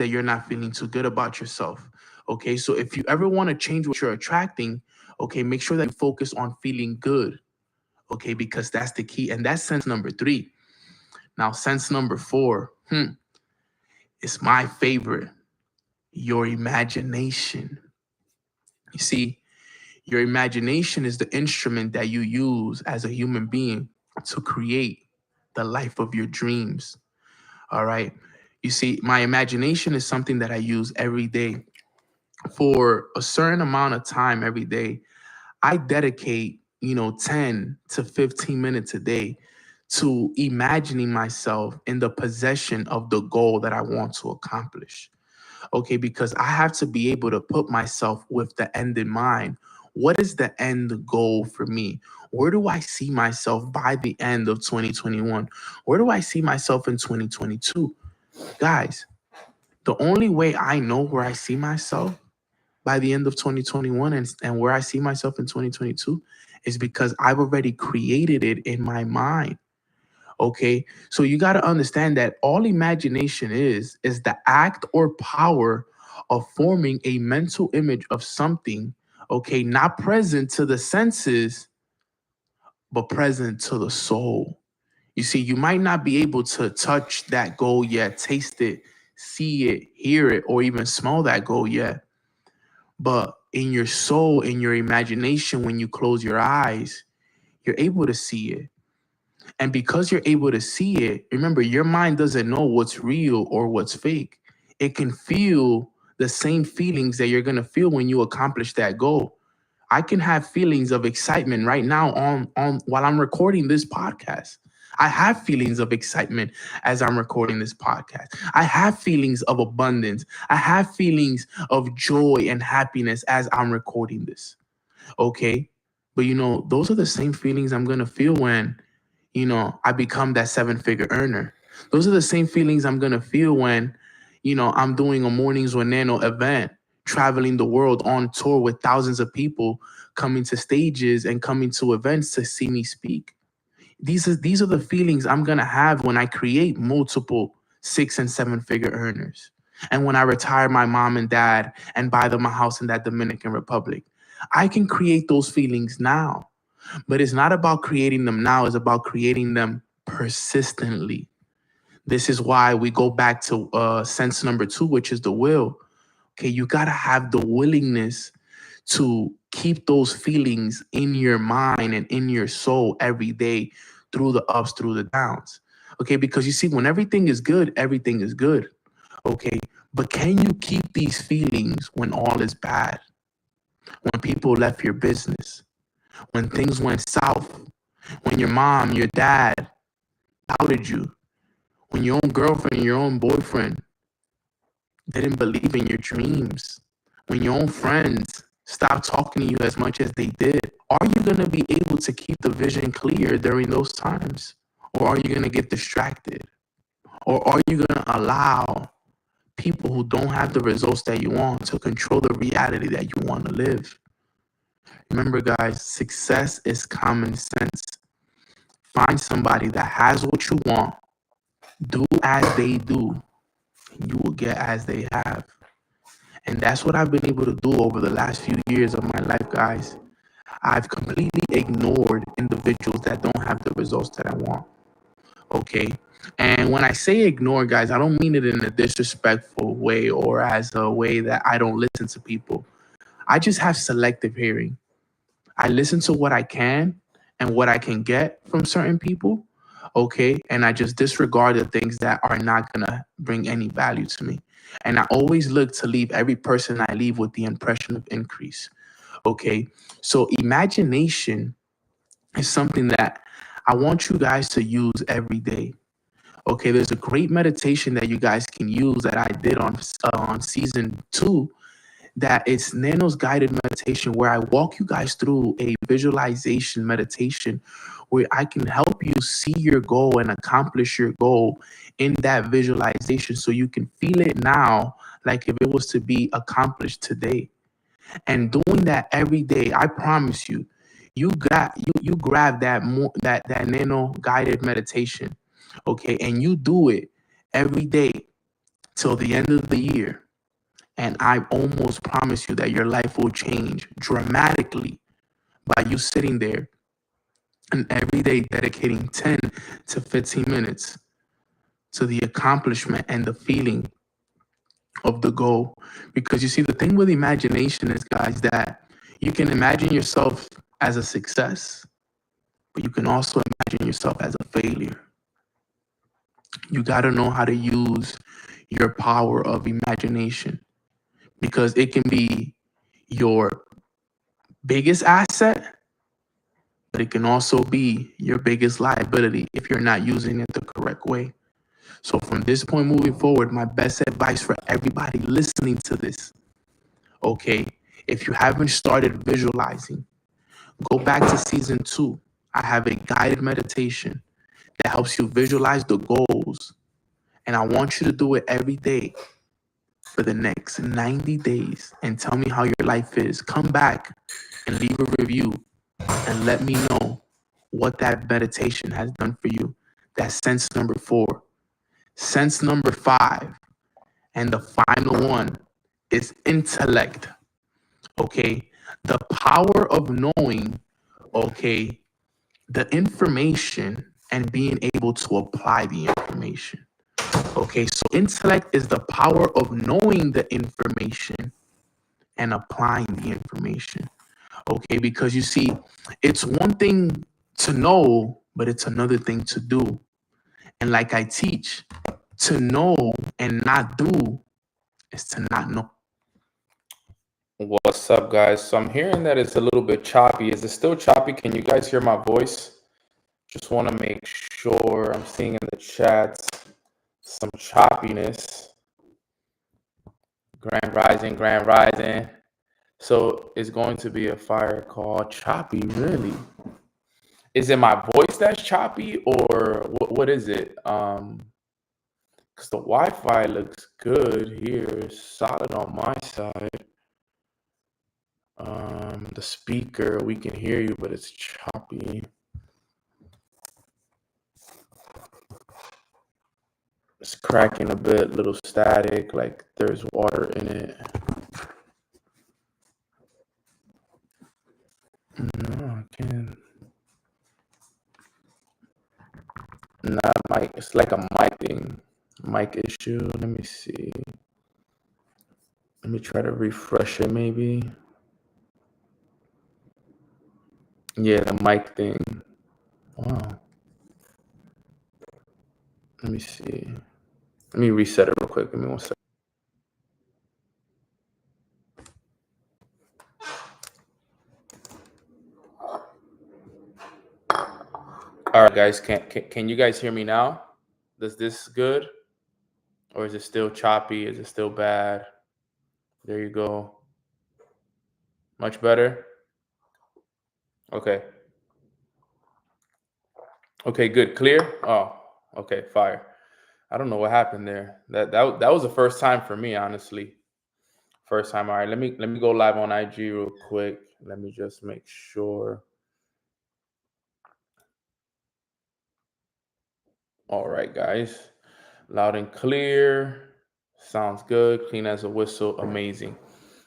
that you're not feeling too good about yourself. Okay, so if you ever want to change what you're attracting, okay, make sure that you focus on feeling good. Okay, because that's the key. And that's sense number three. Now, sense number four, is my favorite, your imagination. You see, your imagination is the instrument that you use as a human being to create the life of your dreams. All right. You see, my imagination is something that I use every day. For a certain amount of time every day, I dedicate, 10 to 15 minutes a day to imagining myself in the possession of the goal that I want to accomplish. Okay, because I have to be able to put myself with the end in mind. What is the end goal for me? Where do I see myself by the end of 2021? Where do I see myself in 2022? Guys, the only way I know where I see myself by the end of 2021 and where I see myself in 2022 is because I've already created it in my mind. Okay. So you got to understand that all imagination is the act or power of forming a mental image of something, okay, not present to the senses, but present to the soul. You see, you might not be able to touch that goal yet, taste it, see it, hear it, or even smell that goal yet. But in your soul, in your imagination, when you close your eyes, you're able to see it. And because you're able to see it, remember, your mind doesn't know what's real or what's fake. It can feel the same feelings that you're going to feel when you accomplish that goal. I can have feelings of excitement right now on while I'm recording this podcast. I have feelings of excitement as I'm recording this podcast. I have feelings of abundance. I have feelings of joy and happiness as I'm recording this. Okay? But those are the same feelings I'm going to feel when I become that seven-figure earner. Those are the same feelings I'm going to feel when, I'm doing a Mornings with Nano event, traveling the world on tour with thousands of people coming to stages and coming to events to see me speak. These are the feelings I'm going to have when I create multiple six and seven figure earners. And when I retire my mom and dad and buy them a house in that Dominican Republic, I can create those feelings now. But it's not about creating them now, it's about creating them persistently. This is why we go back to sense number two, which is the will. Okay, you got to have the willingness to keep those feelings in your mind and in your soul every day through the ups, through the downs. Okay, because you see, when everything is good, everything is good. Okay, but can you keep these feelings when all is bad? When people left your business? When things went south? When your mom, your dad doubted you? When your own girlfriend, your own boyfriend didn't believe in your dreams? When your own friends stopped talking to you as much as they did? Are you going to be able to keep the vision clear during those times? Or are you going to get distracted? Or are you going to allow people who don't have the results that you want to control the reality that you want to live? Remember, guys, success is common sense. Find somebody that has what you want, do as they do, and you will get as they have. And that's what I've been able to do over the last few years of my life, guys. I've completely ignored individuals that don't have the results that I want. Okay. And when I say ignore, guys, I don't mean it in a disrespectful way or as a way that I don't listen to people. I just have selective hearing. I listen to what I can and what I can get from certain people. Okay. And I just disregard the things that are not going to bring any value to me. And I always look to leave every person I leave with the impression of increase. Okay. So imagination is something that I want you guys to use every day. Okay, there's a great meditation that you guys can use that I did on season 2. That it's Nano's guided meditation, where I walk you guys through a visualization meditation where I can help you see your goal and accomplish your goal in that visualization, so you can feel it now like if it was to be accomplished today. And doing that every day, I promise you, you grab that Nano guided meditation, okay, and you do it every day. till the end of the year. And I almost promise you that your life will change dramatically by you sitting there and every day dedicating 10 to 15 minutes to the accomplishment and the feeling of the goal. Because you see, the thing with imagination is, guys, that you can imagine yourself as a success, but you can also imagine yourself as a failure. You got to know how to use your power of imagination, because it can be your biggest asset, but it can also be your biggest liability if you're not using it the correct way. So, from this point moving forward, my best advice for everybody listening to this, okay, if you haven't started visualizing, go back to season 2. I have a guided meditation that helps you visualize the goals. And I want you to do it every day for the next 90 days and tell me how your life is. Come back and leave a review and let me know what that meditation has done for you. That's sense number 4. Sense number 5, and the final one, is intellect. Okay. The power of knowing, okay, the information and being able to apply the information. Okay. So intellect is the power of knowing the information and applying the information. Okay. Because you see, it's one thing to know, but it's another thing to do. And like I teach, to know and not do is to not know. What's up, guys? So I'm hearing that it's a little bit choppy. Is it still choppy? Can you guys hear my voice? Just want to make sure. I'm seeing in the chats some choppiness. Grand Rising, Grand Rising. So it's going to be a fire call. Choppy, really? Is it my voice that's choppy, or what is it? Because the Wi-Fi looks good here. It's solid on my side. The speaker, we can hear you, but it's choppy. It's cracking a bit, little static, like there's water in it. No, I can't. Not mic. It's like a mic thing, mic issue. Let me see. Let me try to refresh it, maybe. Yeah, the mic thing. Wow. Let me see. Let me reset it real quick. Give me 1 second. All right, guys. Can you guys hear me now? Is this good? Or is it still choppy? Is it still bad? There you go. Much better? Okay. Okay, good. Clear? Oh, okay, fire. I don't know what happened there. That was the first time for me, honestly. First time. All right, let me go live on IG real quick. Let me just make sure. All right, guys. Loud and clear. Sounds good. Clean as a whistle. Amazing.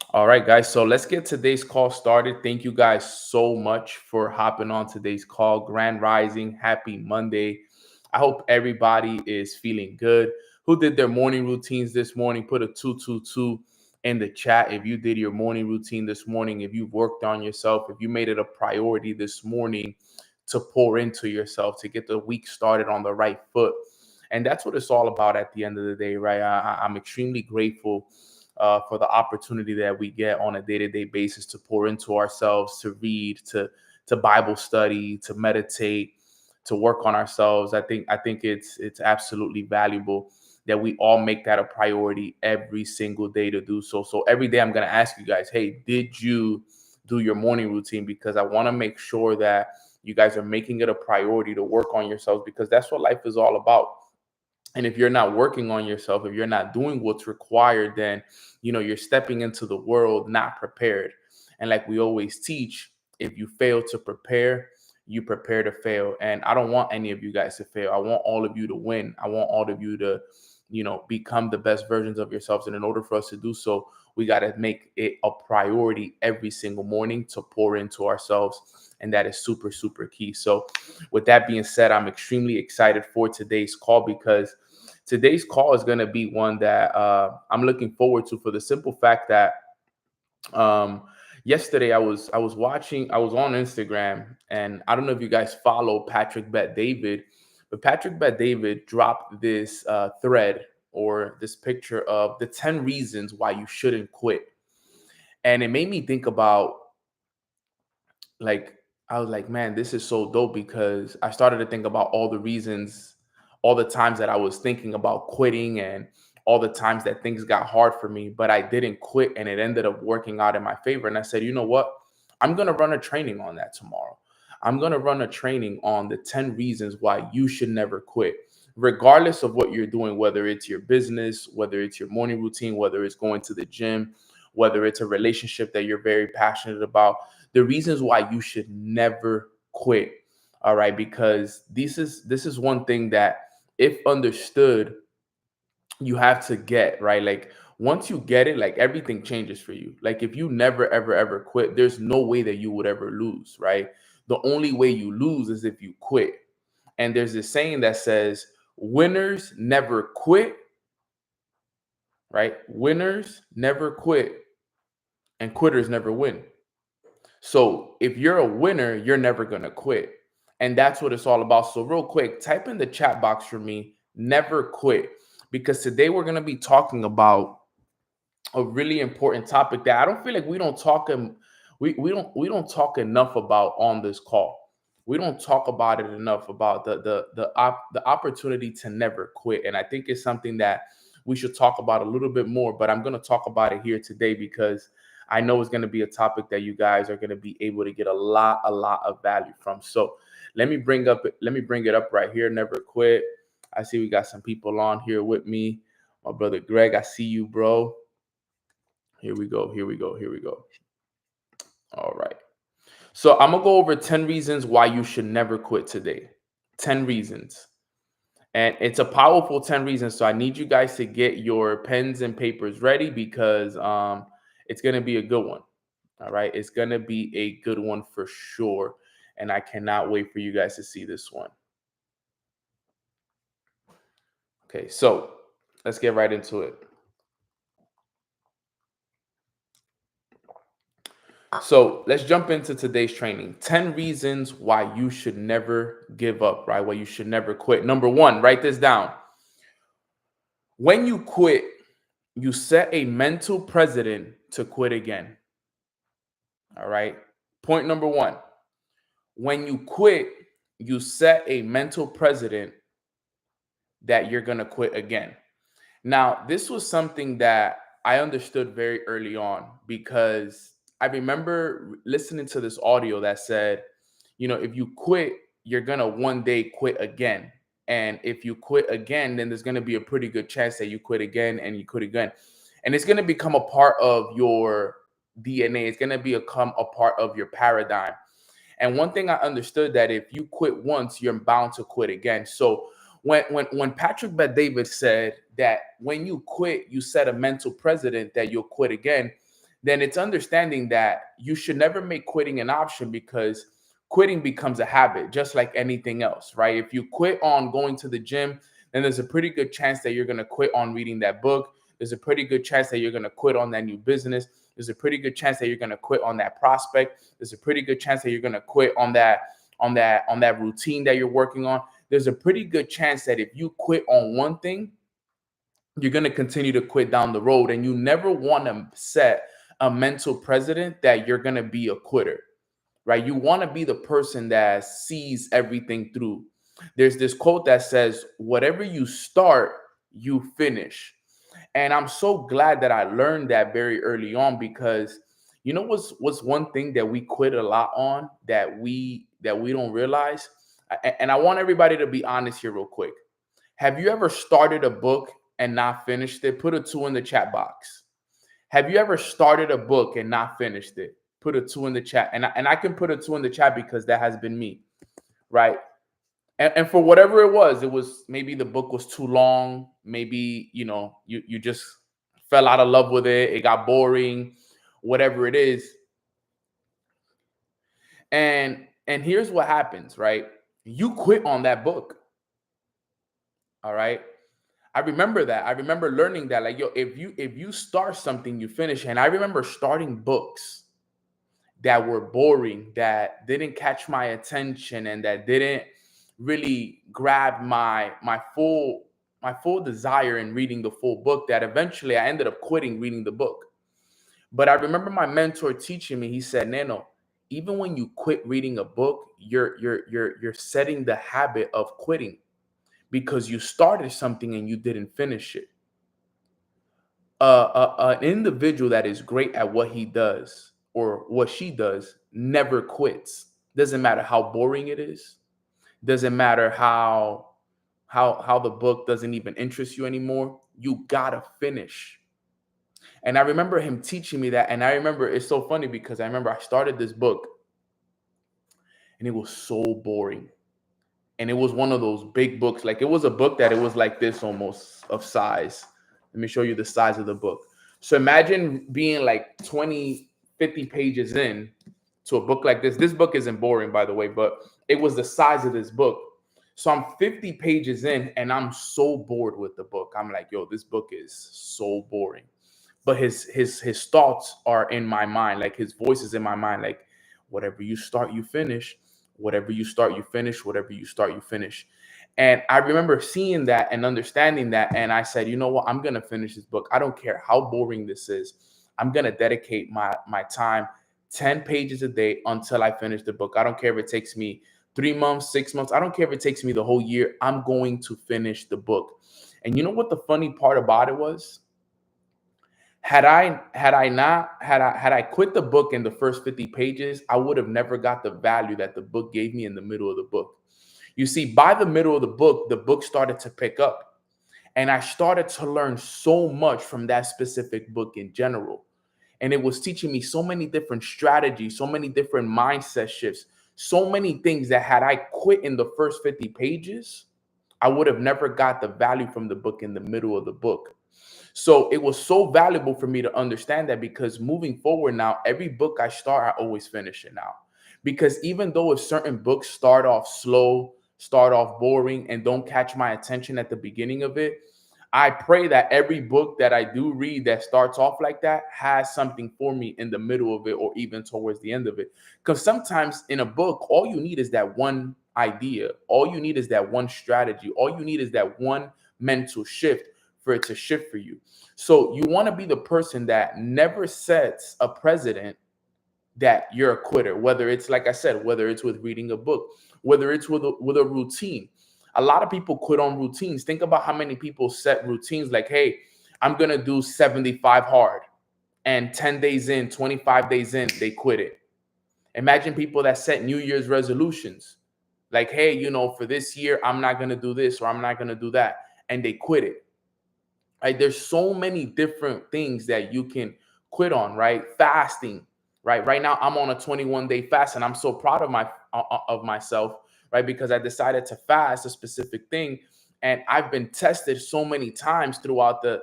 All right, guys. So let's get today's call started. Thank you guys so much for hopping on today's call. Grand Rising. Happy Monday. I hope everybody is feeling good. Who did their morning routines this morning? Put a 222 in the chat if you did your morning routine this morning, if you worked on yourself, if you made it a priority this morning to pour into yourself, to get the week started on the right foot. And that's what it's all about at the end of the day, right? I'm extremely grateful for the opportunity that we get on a day-to-day basis to pour into ourselves, to read, to Bible study, to meditate, to work on ourselves. I think it's absolutely valuable that we all make that a priority every single day to do so. So every day I'm going to ask you guys, hey, did you do your morning routine? Because I want to make sure that you guys are making it a priority to work on yourselves, because that's what life is all about. And if you're not working on yourself, if you're not doing what's required, then you're stepping into the world not prepared. And like we always teach, if you fail to prepare, you prepare to fail. And I don't want any of you guys to fail. I want all of you to win. I want all of you to become the best versions of yourselves. And in order for us to do so, we got to make it a priority every single morning to pour into ourselves. And that is super, super key. So with that being said, I'm extremely excited for today's call, because today's call is going to be one that I'm looking forward to, for the simple fact that yesterday I was on Instagram, and I don't know if you guys follow Patrick Bet David, but Patrick Bet David dropped this thread, or this picture of the 10 reasons why you shouldn't quit. And it made me think about, like, I was like, man, this is so dope, because I started to think about all the reasons, all the times that I was thinking about quitting, and all the times that things got hard for me, but I didn't quit, and it ended up working out in my favor. And I said, you know what? I'm going to run a training on that tomorrow. I'm going to run a training on the 10 reasons why you should never quit, regardless of what you're doing, whether it's your business, whether it's your morning routine, whether it's going to the gym, whether it's a relationship that you're very passionate about. The reasons why you should never quit. All right, because this is one thing that, if understood, you have to get right. Like, once you get it, like, everything changes for you. Like, if you never ever quit, there's no way that you would ever lose, right? The only way you lose is if you quit. And there's this saying that says, winners never quit, right? Winners never quit, and quitters never win. So if you're a winner, you're never going to quit. And that's what it's all about. So real quick, type in the chat box for me, never quit, because today we're going to be talking about a really important topic that I don't feel like we don't talk enough about on this call. We don't talk about it enough, about the opportunity to never quit. And I think it's something that we should talk about a little bit more, but I'm going to talk about it here today, because I know it's going to be a topic that you guys are going to be able to get a lot of value from. So let me bring it up right here. Never quit. I see we got some people on here with me. My brother Greg, I see you, bro. Here we go. All right. So I'm going to go over 10 reasons why you should never quit today. 10 reasons. And it's a powerful 10 reasons. So I need you guys to get your pens and papers ready, because it's going to be a good one. All right. It's going to be a good one for sure. And I cannot wait for you guys to see this one. Okay. So let's get right into it. So let's jump into today's training. 10 reasons why you should never give up, right? Why you should never quit. Number 1, write this down. When you quit, you set a mental precedent to quit again. All right. Point number 1. When you quit, you set a mental precedent that you're going to quit again. Now, this was something that I understood very early on, because I remember listening to this audio that said, if you quit, you're going to one day quit again. And if you quit again, then there's going to be a pretty good chance that you quit again and you quit again. And it's going to become a part of your DNA. It's going to become a part of your paradigm. And one thing I understood, that if you quit once, you're bound to quit again. So when Patrick Bet David said that when you quit, you set a mental precedent that you'll quit again, then it's understanding that you should never make quitting an option, because quitting becomes a habit, just like anything else, right? If you quit on going to the gym, then there's a pretty good chance that you're going to quit on reading that book. There's a pretty good chance that you're going to quit on that new business. There's a pretty good chance that you're going to quit on that prospect. There's a pretty good chance that you're going to quit on that routine that you're working on. There's a pretty good chance that if you quit on one thing, you're going to continue to quit down the road. And you never want to set a mental precedent that you're going to be a quitter, right? You want to be the person that sees everything through. There's this quote that says, whatever you start, you finish. And I'm so glad that I learned that very early on, because what's one thing that we quit a lot on that we don't realize? And I want everybody to be honest here real quick. Have you ever started a book and not finished it? Put a 2 in the chat box. Have you ever started a book and not finished it? Put a 2 in the chat. And I can put a 2 in the chat, because that has been me, right? And for whatever it was maybe the book was too long. Maybe, you just fell out of love with it. It got boring, whatever it is. And here's what happens, right? You quit on that book. All right. I remember that. I remember learning that, like, yo, if you start something, you finish. And I remember starting books that were boring, that didn't catch my attention, and that didn't really grab my full desire in reading the full book, that eventually I ended up quitting reading the book. But I remember my mentor teaching me. He said, Nano, even when you quit reading a book, you're setting the habit of quitting, because you started something and you didn't finish it. An individual that is great at what he does or what she does never quits. Doesn't matter how boring it is. Doesn't matter how the book doesn't even interest you anymore. You gotta finish. And I remember him teaching me that. And I remember, it's so funny because I remember I started this book and it was so boring. And it was one of those big books. Like, it was a book that it was like this almost of size. Let me show you the size of the book. So imagine being like 20, 50 pages in to a book like this. This book isn't boring, by the way, but it was the size of this book. So I'm 50 pages in and I'm so bored with the book. I'm like, yo, this book is so boring. But his thoughts are in my mind. Like, his voice is in my mind. Like, whatever you start, you finish. Whatever you start, you finish. Whatever you start, you finish. And I remember seeing that and understanding that. And I said, you know what? I'm going to finish this book. I don't care how boring this is. I'm going to dedicate my time, 10 pages a day, until I finish the book. I don't care if it takes me 3 months, 6 months. I don't care if it takes me the whole year. I'm going to finish the book. And you know what the funny part about it was? Had I quit the book in the first 50 pages, I would have never got the value that the book gave me in the middle of the book. You see, by the middle of the book started to pick up. And I started to learn so much from that specific book in general. And it was teaching me so many different strategies, so many different mindset shifts, so many things that had I quit in the first 50 pages, I would have never got the value from the book in the middle of the book. So it was so valuable for me to understand that, because moving forward now, every book I start, I always finish it now. Because even though if certain books start off slow, start off boring, and don't catch my attention at the beginning of it, I pray that every book that I do read that starts off like that has something for me in the middle of it, or even towards the end of it. Because sometimes in a book, all you need is that one idea. All you need is that one strategy. All you need is that one mental shift for it to shift for you. So you want to be the person that never sets a precedent that you're a quitter, whether it's, like I said, whether it's with reading a book, whether it's with a routine. A lot of people quit on routines. Think about how many people set routines like, hey, I'm going to do 75 hard, and 10 days in, 25 days in, they quit it. Imagine people that set New Year's resolutions like, hey, for this year, I'm not going to do this, or I'm not going to do that, and they quit it. Right? There's so many different things that you can quit on, right? Fasting, right? Right now, I'm on a 21-day fast, and I'm so proud of myself, right? Because I decided to fast a specific thing, and I've been tested so many times throughout the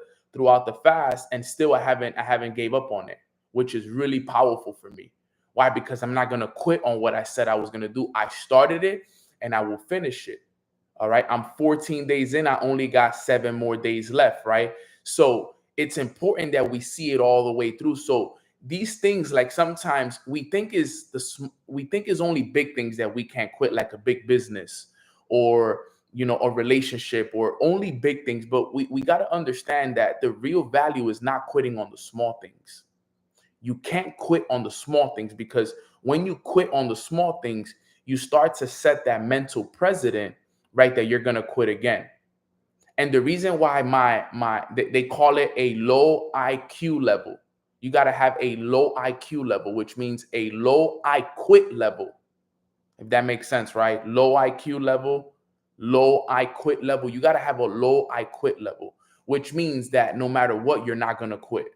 fast, and still I haven't gave up on it, which is really powerful for me. Why? Because I'm not gonna quit on what I said I was gonna do. I started it, and I will finish it. All right. I'm 14 days in. I only got 7 more days left. Right. So it's important that we see it all the way through. So these things, like, sometimes we think is only big things that we can't quit, like a big business, or a relationship, or only big things. But we got to understand that the real value is not quitting on the small things. You can't quit on the small things, because when you quit on the small things, you start to set that mental precedent, right, that you're gonna quit again. And the reason why they call it a low IQ level. You got to have a low IQ level, which means a low I quit level. If that makes sense, right? Low IQ level, low I quit level. You got to have a low I quit level, which means that no matter what, you're not gonna quit.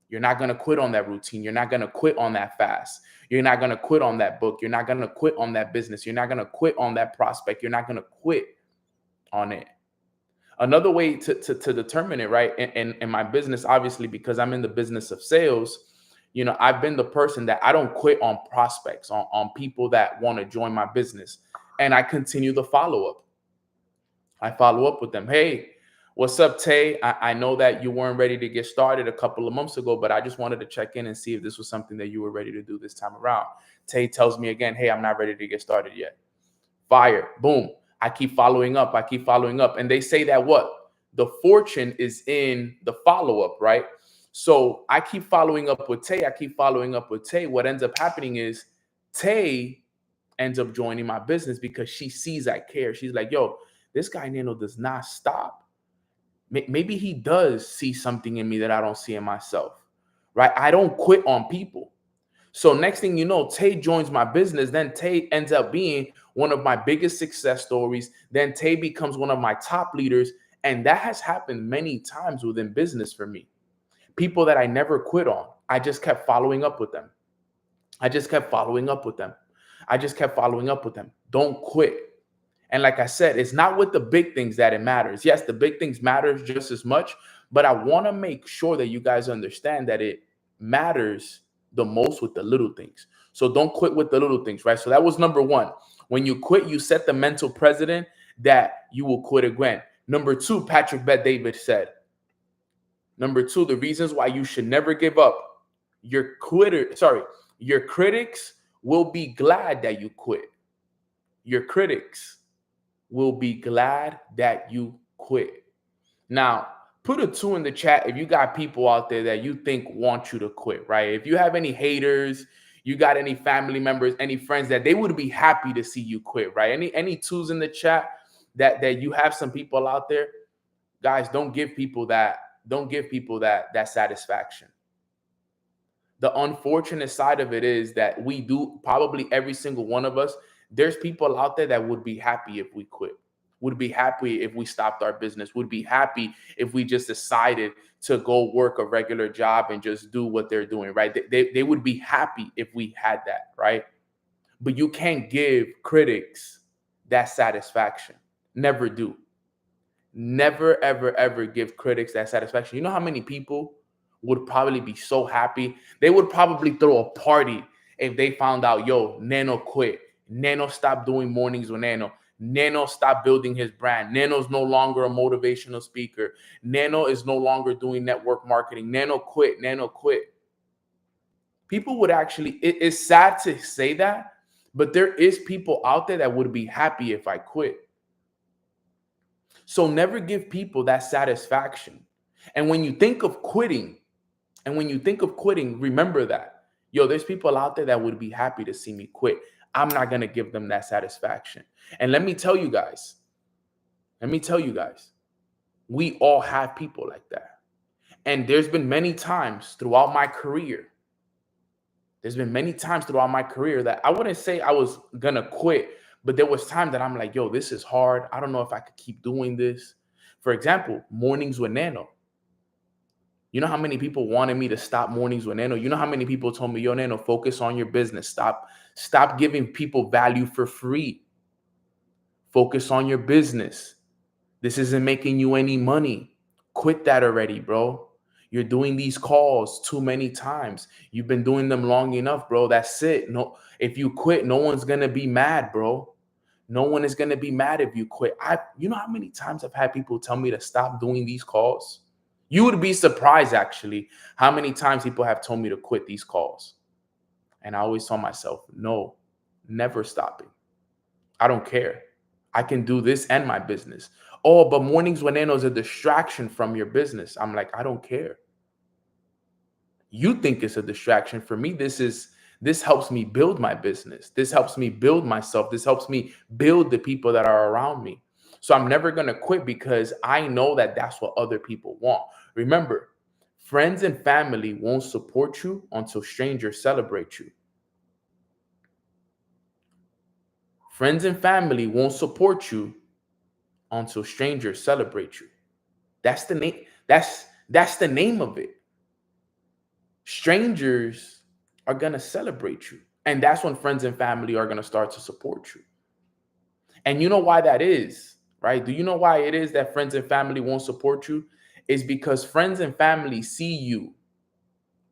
You're not going to quit on that routine. You're not going to quit on that fast. You're not going to quit on that book. You're not going to quit on that business. You're not going to quit on that prospect. You're not going to quit on it. Another way to determine it, right? In my business, obviously, because I'm in the business of sales, I've been the person that I don't quit on prospects, on people that want to join my business. And I continue the follow-up. I follow up with them. Hey, what's up, Tay? I know that you weren't ready to get started a couple of months ago, but I just wanted to check in and see if this was something that you were ready to do this time around. Tay tells me again, hey, I'm not ready to get started yet. Fire. Boom. I keep following up. And they say that what? The fortune is in the follow-up, right? So I keep following up with Tay. What ends up happening is Tay ends up joining my business because she sees I care. She's like, yo, this guy Nano does not stop. Maybe he does see something in me that I don't see in myself, right? I don't quit on people. So next thing you know, Tay joins my business. Then Tay ends up being one of my biggest success stories. Then Tay becomes one of my top leaders. And that has happened many times within business for me. People that I never quit on. I just kept following up with them. Don't quit. And like I said, it's not with the big things that it matters. Yes, the big things matters just as much, but I want to make sure that you guys understand that it matters the most with the little things. So don't quit with the little things, right? So that was number one. When you quit, you set the mental precedent that you will quit again. Number two, Patrick Bet-David said. Number two, the reasons why you should never give up. Your critics will be glad that you quit. Your critics will be glad that you quit. Now, put a 2 in the chat if you got people out there that you think want you to quit, right? If you have any haters, you got any family members, any friends that they would be happy to see you quit, right? Any 2s in the chat that you have some people out there, guys, don't give people that satisfaction. The unfortunate side of it is that we do, probably every single one of us, there's people out there that would be happy if we quit, would be happy if we stopped our business, would be happy if we just decided to go work a regular job and just do what they're doing, right? They would be happy if we had that, right? But you can't give critics that satisfaction. Never do. Never, ever, ever give critics that satisfaction. You know how many people would probably be so happy? They would probably throw a party if they found out, yo, Nano quit. Nano stopped doing mornings with Nano. Nano stopped building his brand. Nano's no longer a motivational speaker. Nano is no longer doing network marketing. Nano quit. People would actually, it's sad to say that, but there is people out there that would be happy if I quit. So never give people that satisfaction. And when you think of quitting, remember that, yo, there's people out there that would be happy to see me quit. I'm not going to give them that satisfaction. And let me tell you guys, we all have people like that. And there's been many times throughout my career, that I wouldn't say I was going to quit, but there was time that I'm like, yo, this is hard. I don't know if I could keep doing this. For example, mornings with Nano. You know how many people wanted me to stop mornings with Nano? You know how many people told me, yo, Nano, focus on your business. Stop giving people value for free. Focus on your business. This isn't making you any money. Quit that already, bro. You're doing these calls too many times. You've been doing them long enough, bro. That's it. No, if you quit, no one's going to be mad, bro. No one is going to be mad if you quit. You know how many times I've had people tell me to stop doing these calls? You would be surprised, actually, how many times people have told me to quit these calls. And I always tell myself, no, never stopping. I don't care. I can do this and my business. Oh, but mornings with Nano is a distraction from your business. I'm like, I don't care. You think it's a distraction. For me, this helps me build my business. This helps me build myself. This helps me build the people that are around me. So I'm never going to quit because I know that that's what other people want. Remember, friends and family won't support you until strangers celebrate you. Friends and family won't support you until strangers celebrate you. That's the name. That's the name of it. Strangers are going to celebrate you. And that's when friends and family are going to start to support you. And you know why that is, right? Do you know why it is that friends and family won't support you? Is because friends and family see you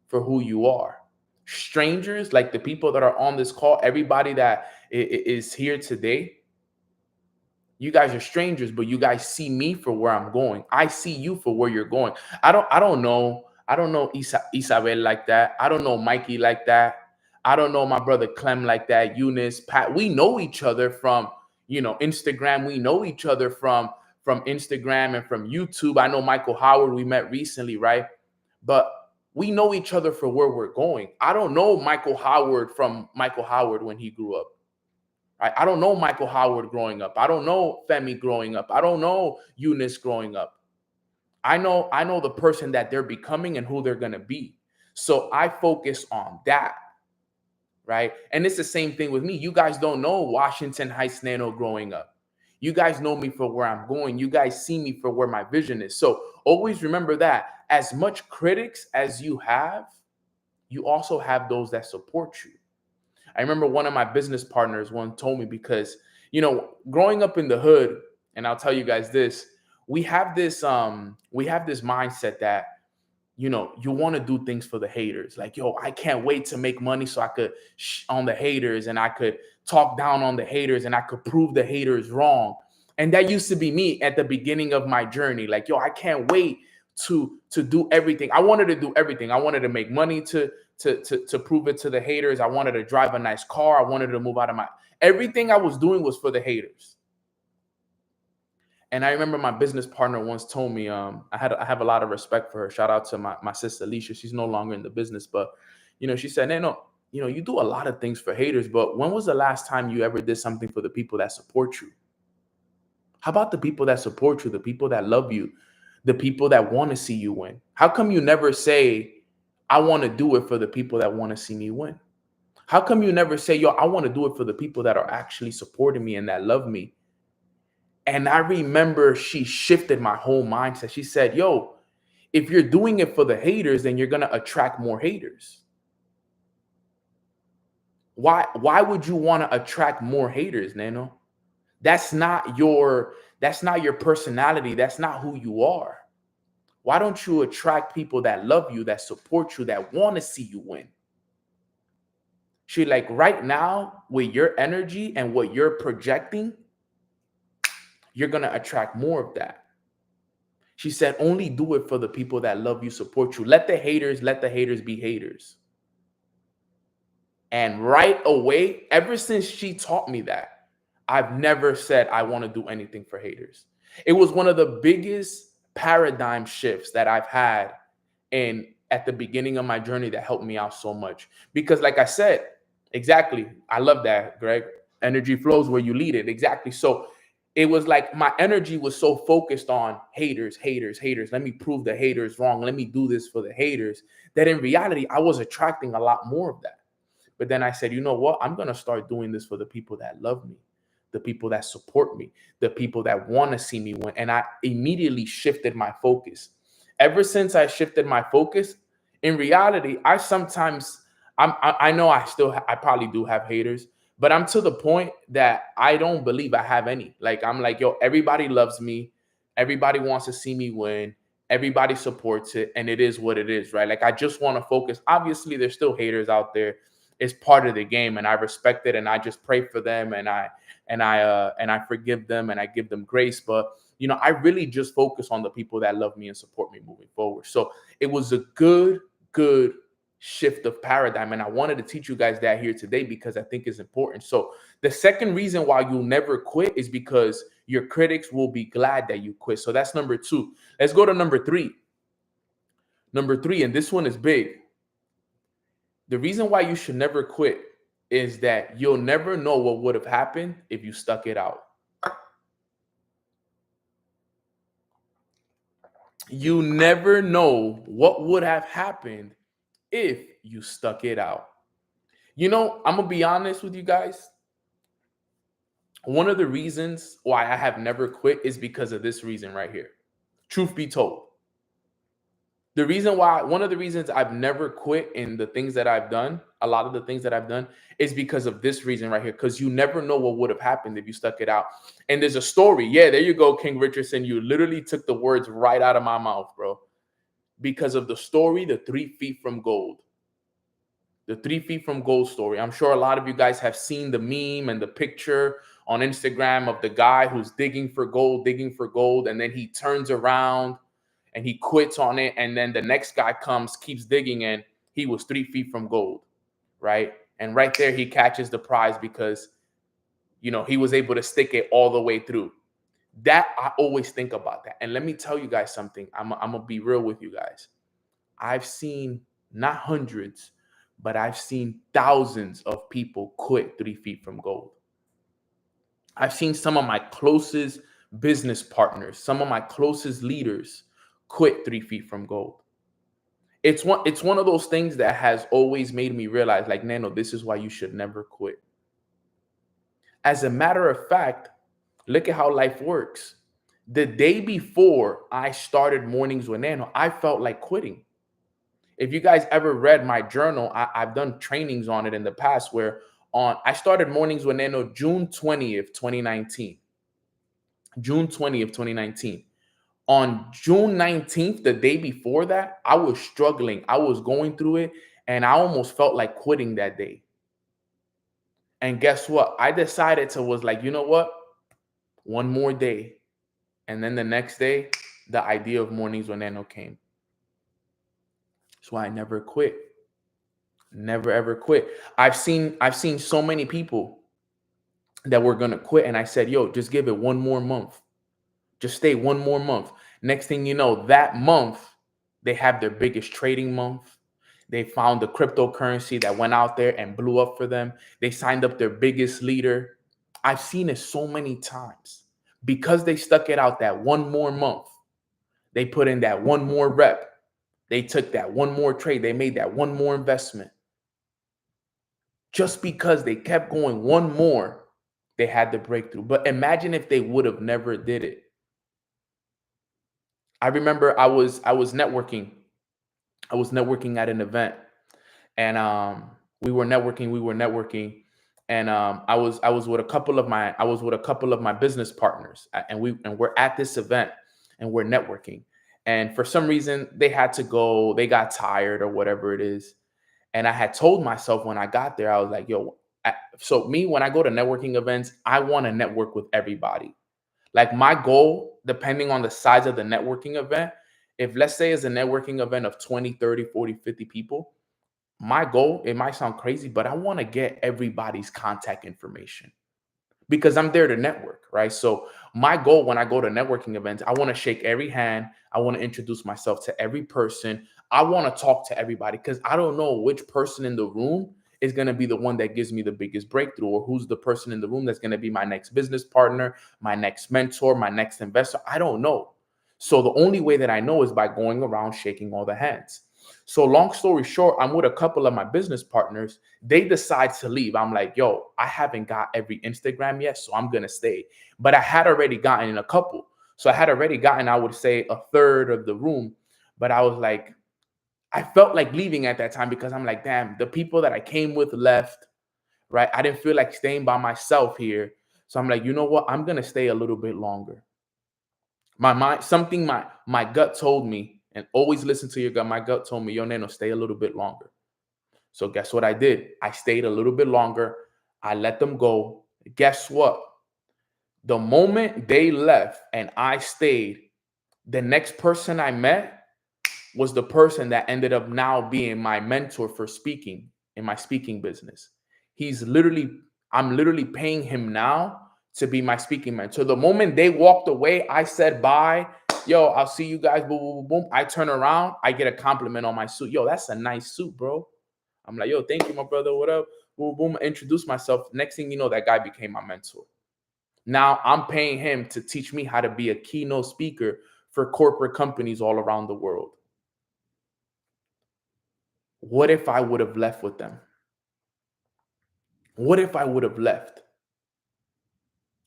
for who you are. Strangers, like the people that are on this call, everybody that is here today, you guys are strangers, but you guys see me for where I'm going. I see you for where you're going. I don't know Isabel like that. I don't know Mikey like that. I don't know my brother Clem like that. Eunice, Pat. We know each other from, Instagram. We know each other from Instagram and from YouTube. I know Michael Howard. We met recently, right? But we know each other for where we're going. I don't know Michael Howard from Michael Howard when he grew up. I don't know Michael Howard growing up. I don't know Femi growing up. I don't know Eunice growing up. I know the person that they're becoming and who they're going to be. So I focus on that, right? And it's the same thing with me. You guys don't know Washington Heights Nano growing up. You guys know me for where I'm going. You guys see me for where my vision is. So always remember that as much critics as you have, you also have those that support you. I remember one of my business partners one told me, because, growing up in the hood, and I'll tell you guys this, we have this mindset that, you want to do things for the haters. Like, yo, I can't wait to make money so I could on the haters, and I could talk down on the haters, and I could prove the haters wrong. And that used to be me at the beginning of my journey. Like, yo, I can't wait to do everything. I wanted to do everything. I wanted to make money to prove it to the haters. I wanted to drive a nice car. I wanted to move out of everything I was doing was for the haters. And I remember my business partner once told me, I have a lot of respect for her. Shout out to my sister Alicia. She's no longer in the business, but she said, no, you do a lot of things for haters, but when was the last time you ever did something for the people that support you? How about the people that support you, the people that love you, the people that want to see you win? How come you never say, I want to do it for the people that want to see me win? How come you never say, yo, I want to do it for the people that are actually supporting me and that love me? And I remember she shifted my whole mindset. She said, yo, if you're doing it for the haters, then you're going to attract more haters. Why would you want to attract more haters, Nano? That's not your personality. That's not who you are. Why don't you attract people that love you, that support you, that want to see you win? She like, right now, with your energy and what you're projecting, you're going to attract more of that. She said, only do it for the people that love you, support you. Let the haters be haters. And right away, ever since she taught me that, I've never said I want to do anything for haters. It was one of the biggest paradigm shifts that I've had at the beginning of my journey that helped me out so much. Because like I said, exactly, I love that, Greg. Energy flows where you lead it. Exactly. So it was like my energy was so focused on haters. Let me prove the haters wrong. Let me do this for the haters. That in reality, I was attracting a lot more of that. But then I said, you know what? I'm going to start doing this for the people that love me, the people that support me, the people that want to see me win. And I immediately shifted my focus. Ever since I shifted my focus, in reality, I know I probably do have haters, but I'm to the point that I don't believe I have any. Like, I'm like, yo, everybody loves me. Everybody wants to see me win. Everybody supports it. And it is what it is, right? Like, I just want to focus. Obviously, there's still haters out there. It's part of the game, and I respect it, and I just pray for them, and I forgive them, and I give them grace. But I really just focus on the people that love me and support me moving forward. So it was a good shift of paradigm, and I wanted to teach you guys that here today because I think it's important. So the second reason why you'll never quit is because your critics will be glad that you quit. So that's number 2. Let's go to number 3. Number 3, and this one is big. The reason why you should never quit is that you'll never know what would have happened if you stuck it out. You never know what would have happened if you stuck it out. I'm going to be honest with you guys. One of the reasons why I have never quit is because of this reason right here. Truth be told. The reason why, one of the reasons I've never quit in the things that I've done, a lot of the things that I've done, is because of this reason right here. Because you never know what would have happened if you stuck it out. And there's a story. Yeah, there you go, King Richardson. You literally took the words right out of my mouth, bro. Because of the story, the 3 feet from gold. The 3 feet from gold story. I'm sure a lot of you guys have seen the meme and the picture on Instagram of the guy who's digging for gold, and then he turns around and he quits on it. And then the next guy comes, keeps digging, and he was 3 feet from gold, right? And right there, he catches the prize because, you know, he was able to stick it all the way through. That, I always think about that. And let me tell you guys something. I'm going to be real with you guys. I've seen not hundreds, but I've seen thousands of people quit 3 feet from gold. I've seen some of my closest business partners, some of my closest leaders quit 3 feet from gold. It's one of those things that has always made me realize, like, Nano, this is why you should never quit. As a matter of fact, look at how life works. The day before I started Mornings with Nano, I felt like quitting. If you guys ever read my journal, I've done trainings on it in the past where I started Mornings with Nano June 20th, 2019. June 20th, 2019. On June 19th, the day before that, I was struggling. I was going through it, and I almost felt like quitting that day. And guess what? I decided to was like, you know what? One more day. And then the next day, the idea of Mornings with Nano came. That's why I never quit. Never ever quit. I've seen so many people that were gonna quit, and I said, yo, just give it one more month. Just stay one more month. Next thing you know, that month, they have their biggest trading month. They found the cryptocurrency that went out there and blew up for them. They signed up their biggest leader. I've seen it so many times because they stuck it out that one more month. They put in that one more rep. They took that one more trade. They made that one more investment. Just because they kept going one more, they had the breakthrough. But imagine if they would have never did it. I remember I was networking. I was networking at an event, and we were networking, and I was with a couple of my business partners, and we're at this event, and we're networking, and for some reason they had to go. They got tired or whatever it is. And I had told myself when I got there, I was like, yo, so me, when I go to networking events, I want to network with everybody. Like my goal, depending on the size of the networking event, if let's say it's a networking event of 20, 30, 40, 50 people, my goal, it might sound crazy, but I want to get everybody's contact information because I'm there to network, right? So my goal when I go to networking events, I want to shake every hand. I want to introduce myself to every person. I want to talk to everybody because I don't know which person in the room is going to be the one that gives me the biggest breakthrough, or who's the person in the room that's going to be my next business partner, my next mentor, my next investor. I don't know. So the only way that I know is by going around shaking all the hands. So long story short, I'm with a couple of my business partners. They decide to leave. I'm like, yo, I haven't got every Instagram yet, so I'm going to stay. But I had already gotten in a couple. So I had already gotten, I would say, a third of the room. But I was like, I felt like leaving at that time because I'm like, damn, the people that I came with left, right? I didn't feel like staying by myself here. So I'm like, you know what? I'm going to stay a little bit longer. My mind, something my gut told me, and always listen to your gut. My gut told me, yo, Nano, stay a little bit longer. So guess what I did? I stayed a little bit longer. I let them go. Guess what? The moment they left and I stayed, the next person I met was the person that ended up now being my mentor for speaking in my speaking business. I'm literally paying him now to be my speaking mentor. The moment they walked away, I said bye. Yo, I'll see you guys. Boom, boom, boom, boom. I turn around, I get a compliment on my suit. Yo, that's a nice suit, bro. I'm like, yo, thank you, my brother. What up? Boom, boom. I introduced myself. Next thing you know, that guy became my mentor. Now I'm paying him to teach me how to be a keynote speaker for corporate companies all around the world. What if I would have left with them? What if I would have left?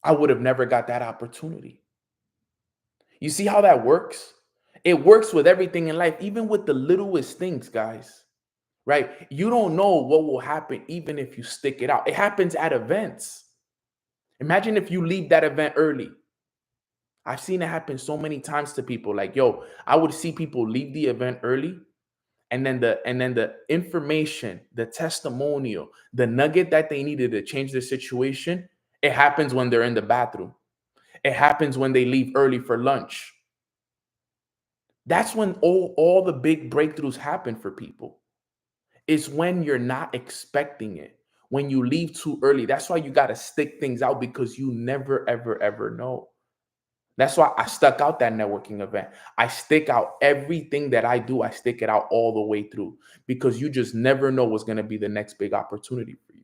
I would have never got that opportunity. You see how that works? It works with everything in life, even with the littlest things, guys. Right? You don't know what will happen even if you stick it out. It happens at events. Imagine if you leave that event early. I've seen it happen so many times to people. Like, yo, I would see people leave the event early, and then the information, the testimonial, the nugget that they needed to change the situation, it happens when they're in the bathroom. It happens when they leave early for lunch. That's when all the big breakthroughs happen for people. It's when you're not expecting it. When you leave too early. That's why you got to stick things out, because you never, ever, ever know. That's why I stuck out that networking event. I stick out everything that I do. I stick it out all the way through, because you just never know what's going to be the next big opportunity for you.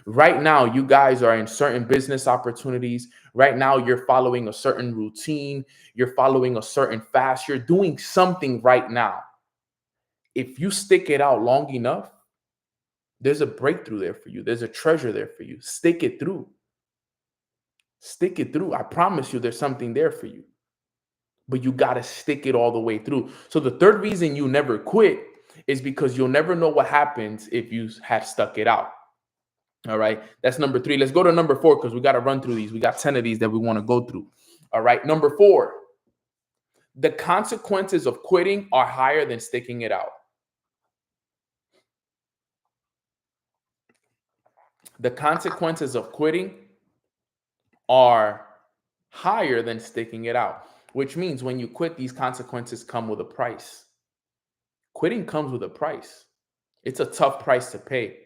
Right now, you guys are in certain business opportunities. Right now, you're following a certain routine. You're following a certain fast. You're doing something right now. If you stick it out long enough, there's a breakthrough there for you. There's a treasure there for you. Stick it through. Stick it through. I promise you there's something there for you. But you got to stick it all the way through. So the third reason you never quit is because you'll never know what happens if you had stuck it out. All right. That's number 3. Let's go to number 4, because we got to run through these. We got 10 of these that we want to go through. All right. Number 4, the consequences of quitting are higher than sticking it out. The consequences of quitting are higher than sticking it out, which means when you quit, these consequences come with a price. Quitting comes with a price. It's a tough price to pay.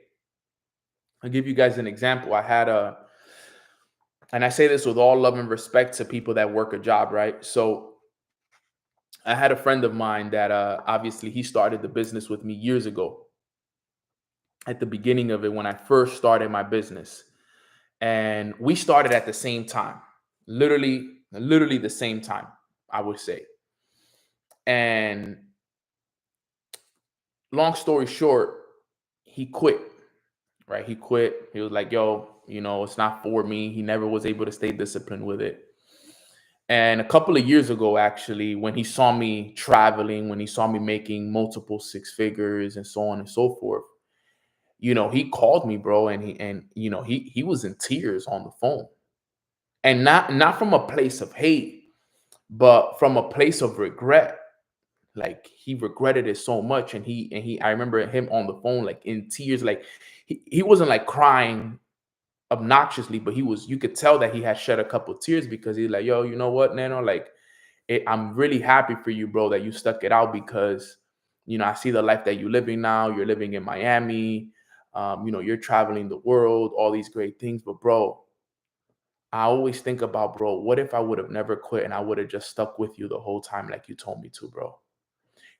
I'll give you guys an example. And I say this with all love and respect to people that work a job, right? So I had a friend of mine that obviously he started the business with me years ago, at the beginning of it, when I first started my business. And we started at the same time, literally the same time, I would say. And long story short, he quit, right? He quit. He was like, yo, it's not for me. He never was able to stay disciplined with it. And a couple of years ago, actually, when he saw me traveling, when he saw me making multiple 6 figures and so on and so forth, he called me, bro, and he was in tears on the phone. And not from a place of hate, but from a place of regret. Like, he regretted it so much. And I remember him on the phone, like in tears. Like, he wasn't like crying obnoxiously, but you could tell that he had shed a couple of tears, because he's like, yo, you know what, Nano, like, I'm really happy for you, bro, that you stuck it out, because I see the life that you're living now. You're living in Miami, you're traveling the world, all these great things. But bro, I always think about, bro, what if I would have never quit and I would have just stuck with you the whole time like you told me to, bro?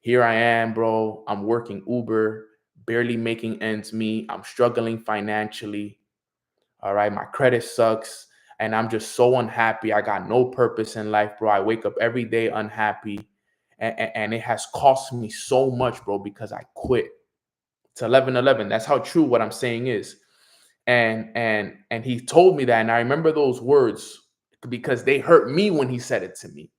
Here I am, bro. I'm working Uber, barely making ends meet. I'm struggling financially. All right. My credit sucks. And I'm just so unhappy. I got no purpose in life, bro. I wake up every day unhappy. And it has cost me so much, bro, because I quit. It's 11/11. That's how true what I'm saying is. And he told me that. And I remember those words because they hurt me when he said it to me.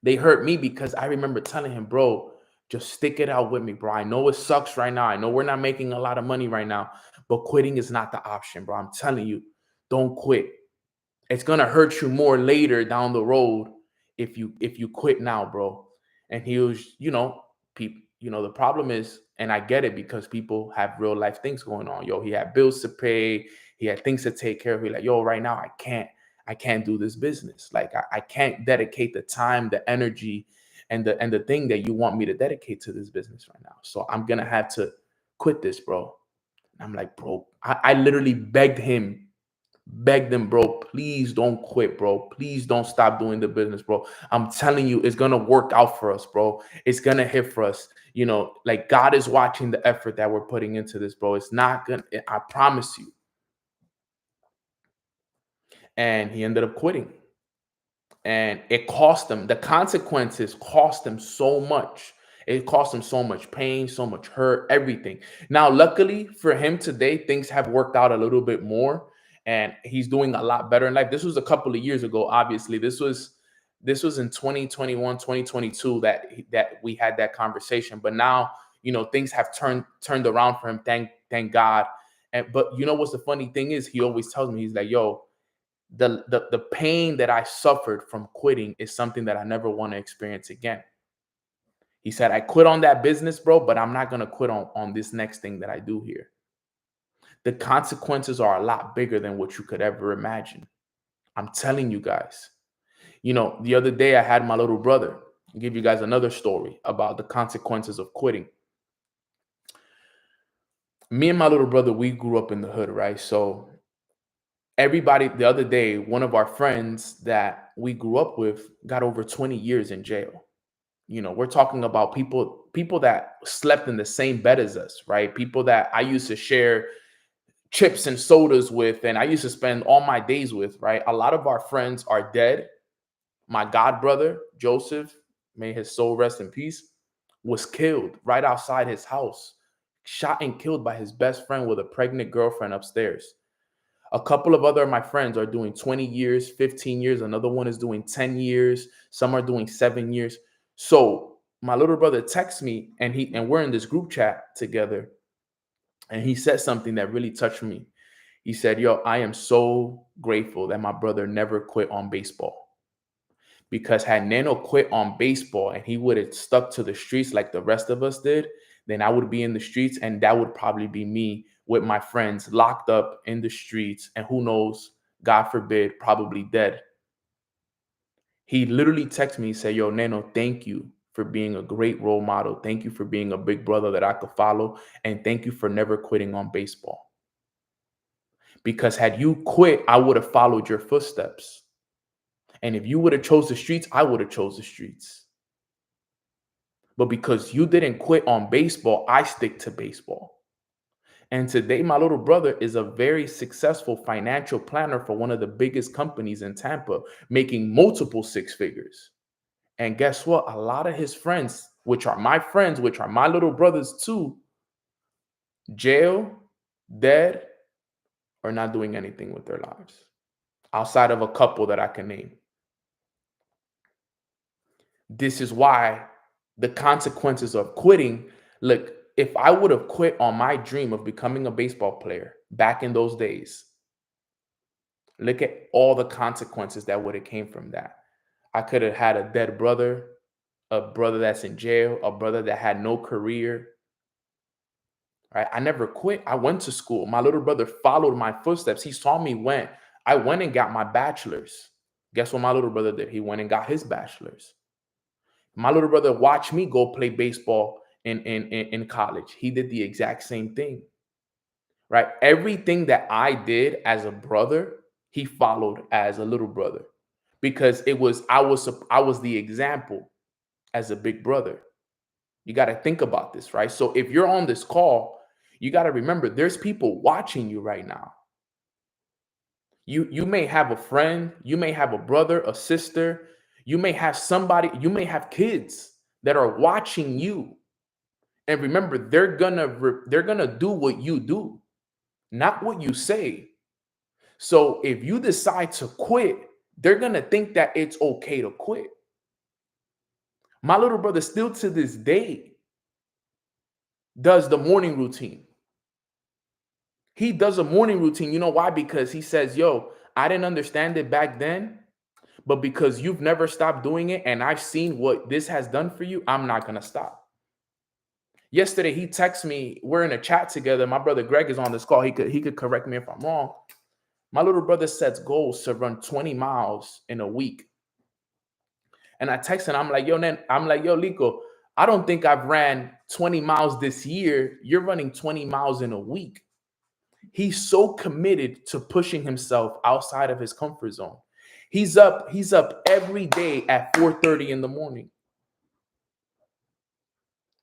They hurt me because I remember telling him, bro, just stick it out with me, bro. I know it sucks right now. I know we're not making a lot of money right now, but quitting is not the option, bro. I'm telling you, don't quit. It's gonna hurt you more later down the road if you quit now, bro. And he was, people, the problem is, and I get it, because people have real life things going on. Yo, he had bills to pay, he had things to take care of. He's like, yo, right now I can't do this business. Like, I can't dedicate the time, the energy, and the thing that you want me to dedicate to this business right now. So I'm gonna have to quit this, bro. And I'm like, bro, I literally begged him, bro, please don't quit, bro. Please don't stop doing the business, bro. I'm telling you, it's gonna work out for us, bro. It's gonna hit for us. Like, God is watching the effort that we're putting into this, bro. It's not gonna, I promise you. And he ended up quitting. And it cost him, the consequences cost him so much. It cost him so much pain, so much hurt, everything. Now, luckily for him today, things have worked out a little bit more and he's doing a lot better in life. This was a couple of years ago, obviously. This was This was in 2021, 2022 that we had that conversation. But now, things have turned around for him. Thank God. But what's the funny thing is, he always tells me, he's like, yo, the pain that I suffered from quitting is something that I never want to experience again. He said, I quit on that business, bro, but I'm not going to quit on this next thing that I do here. The consequences are a lot bigger than what you could ever imagine. I'm telling you guys. The other day I had my little brother. I'll give you guys another story about the consequences of quitting. Me and my little brother, we grew up in the hood, right? So everybody, the other day, one of our friends that we grew up with got over 20 years in jail. We're talking about people that slept in the same bed as us, right? People that I used to share chips and sodas with, and I used to spend all my days with, right? A lot of our friends are dead. My god brother, Joseph, may his soul rest in peace, was killed right outside his house, shot and killed by his best friend with a pregnant girlfriend upstairs. A couple of other of my friends are doing 20 years, 15 years. Another one is doing 10 years. Some are doing 7 years. So my little brother texts me, and we're in this group chat together. And he said something that really touched me. He said, yo, I am so grateful that my brother never quit on baseball. Because had Nano quit on baseball and he would have stuck to the streets like the rest of us did, then I would be in the streets, and that would probably be me with my friends locked up in the streets, and who knows, God forbid, probably dead. He literally texted me and said, yo, Nano, thank you for being a great role model. Thank you for being a big brother that I could follow. And thank you for never quitting on baseball. Because had you quit, I would have followed your footsteps. And if you would have chose the streets, I would have chose the streets. But because you didn't quit on baseball, I stick to baseball. And today, my little brother is a very successful financial planner for one of the biggest companies in Tampa, making multiple six figures. And guess what? A lot of his friends, which are my little brothers too, jail, dead, or not doing anything with their lives, outside of a couple that I can name. This is why the consequences of quitting, look, if I would have quit on my dream of becoming a baseball player back in those days, look at all the consequences that would have came from that. I could have had a dead brother, a brother that's in jail, a brother that had no career. Right? I never quit. I went to school. My little brother followed my footsteps. He saw me I went and got my bachelor's. Guess what my little brother did? He went and got his bachelor's. My little brother watched me go play baseball in college. He did the exact same thing. Right? Everything that I did as a brother, he followed as a little brother, because I was the example as a big brother. You got to think about this, right? So if you're on this call, you got to remember there's people watching you right now. You may have a friend, you may have a brother, a sister, you may have somebody, you may have kids that are watching you. And remember, they're gonna do what you do, not what you say. So if you decide to quit, they're gonna think that it's okay to quit. My little brother still to this day does the morning routine. He does a morning routine. You know why? Because he says, yo, I didn't understand it back then, but because you've never stopped doing it and I've seen what this has done for you, I'm not going to stop. Yesterday, he texted me. We're in a chat together. My brother Greg is on this call. He could correct me if I'm wrong. My little brother sets goals to run 20 miles in a week. And I text him. I'm like, yo, Lico, I don't think I've ran 20 miles this year. You're running 20 miles in a week. He's so committed to pushing himself outside of his comfort zone. He's up every day at 4:30 in the morning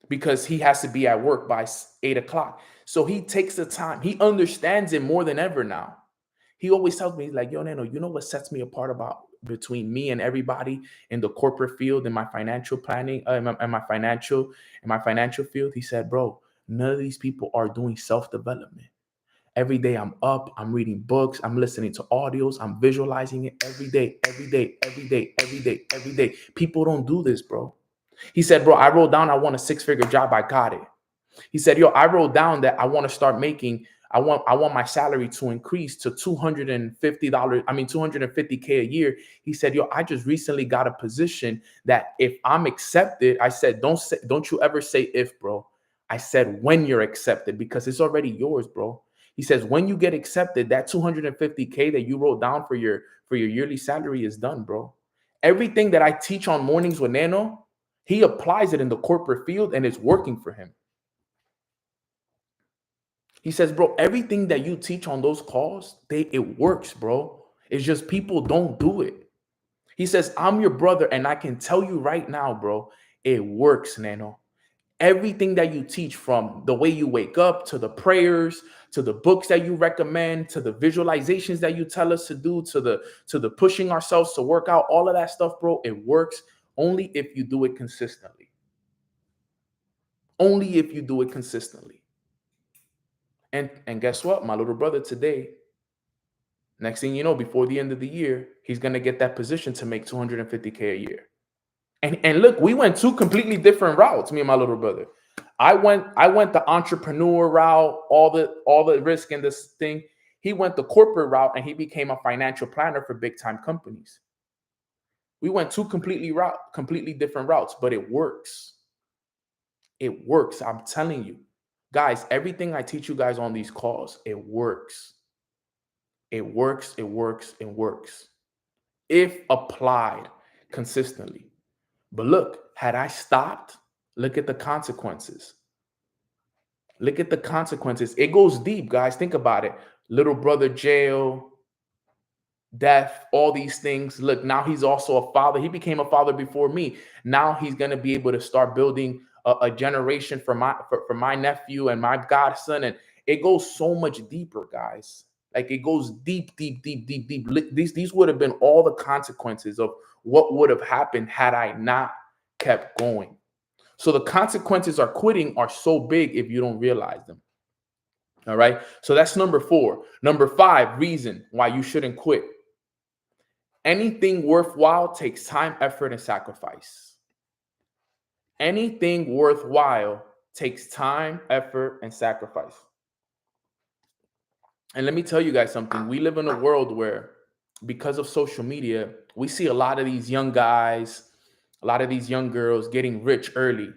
because he has to be at work by 8 o'clock. So he takes the time. He understands it more than ever now. He always tells me, he's like, yo, Nano, you know what sets me apart between me and everybody in the corporate field, in my financial planning, in my financial field? He said, bro, none of these people are doing self-development. Every day I'm up, I'm reading books, I'm listening to audios, I'm visualizing it every day, every day, every day, every day, every day. People don't do this, bro. He said, bro, I wrote down I want a 6-figure job. I got it. He said, yo, I wrote down that I want to start making, I want my salary to increase to $250, $250K a year. He said, yo, I just recently got a position that if I'm accepted, I said, don't you ever say if, bro. I said, when you're accepted, because it's already yours, bro. He says, when you get accepted, that $250K that you wrote down for your yearly salary is done, bro. Everything that I teach on Mornings with Nano, he applies it in the corporate field and it's working for him. He says, bro, everything that you teach on those calls, it works, bro. It's just people don't do it. He says, I'm your brother, and I can tell you right now, bro, it works, Nano. Everything that you teach, from the way you wake up to the prayers, to the books that you recommend, to the visualizations that you tell us to do, to the pushing ourselves to work out, all of that stuff, bro, it works only if you do it consistently. Only if you do it consistently. And guess what? My little brother today, next thing you know, before the end of the year, he's going to get that position to make $250K a year. And look, we went 2 completely different routes, me and my little brother. I went the entrepreneur route, all the risk in this thing. He went the corporate route, and he became a financial planner for big time companies. We went 2 completely different routes, but it works. It works. I'm telling you. Guys, everything I teach you guys on these calls, it works. It works, it works, it works. If applied consistently. But look, had I stopped, look at the consequences. Look at the consequences. It goes deep, guys. Think about it. Little brother jail, death, all these things. Look, now he's also a father. He became a father before me. Now he's going to be able to start building a generation for my nephew and my godson. And it goes so much deeper, guys. Like, it goes deep, deep, deep, deep, deep. These would have been all the consequences of what would have happened had I not kept going. So the consequences of quitting are so big if you don't realize them. All right. So that's number 4. Number 5 reason why you shouldn't quit. Anything worthwhile takes time, effort, and sacrifice. Anything worthwhile takes time, effort, and sacrifice. And let me tell you guys something. We live in a world where, because of social media, we see a lot of these young guys, a lot of these young girls getting rich early.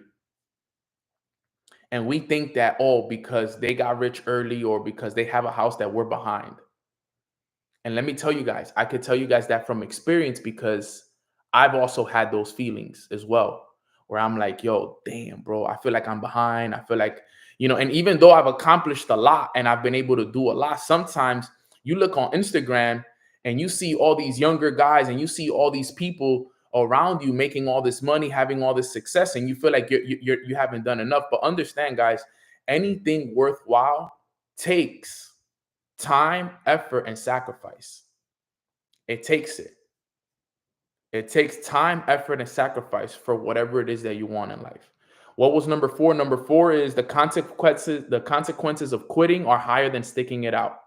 And we think that, oh, because they got rich early or because they have a house, that we're behind. And let me tell you guys, I could tell you guys that from experience, because I've also had those feelings as well, where I'm like, yo, damn, bro, I feel like I'm behind. I feel like, and even though I've accomplished a lot and I've been able to do a lot, sometimes you look on Instagram and you see all these younger guys and you see all these people around you making all this money, having all this success, and you feel like you haven't done enough. But understand, guys, anything worthwhile takes time, effort, and sacrifice. It takes it. It takes time, effort, and sacrifice for whatever it is that you want in life. What was number 4? Number 4 is the consequences of quitting are higher than sticking it out.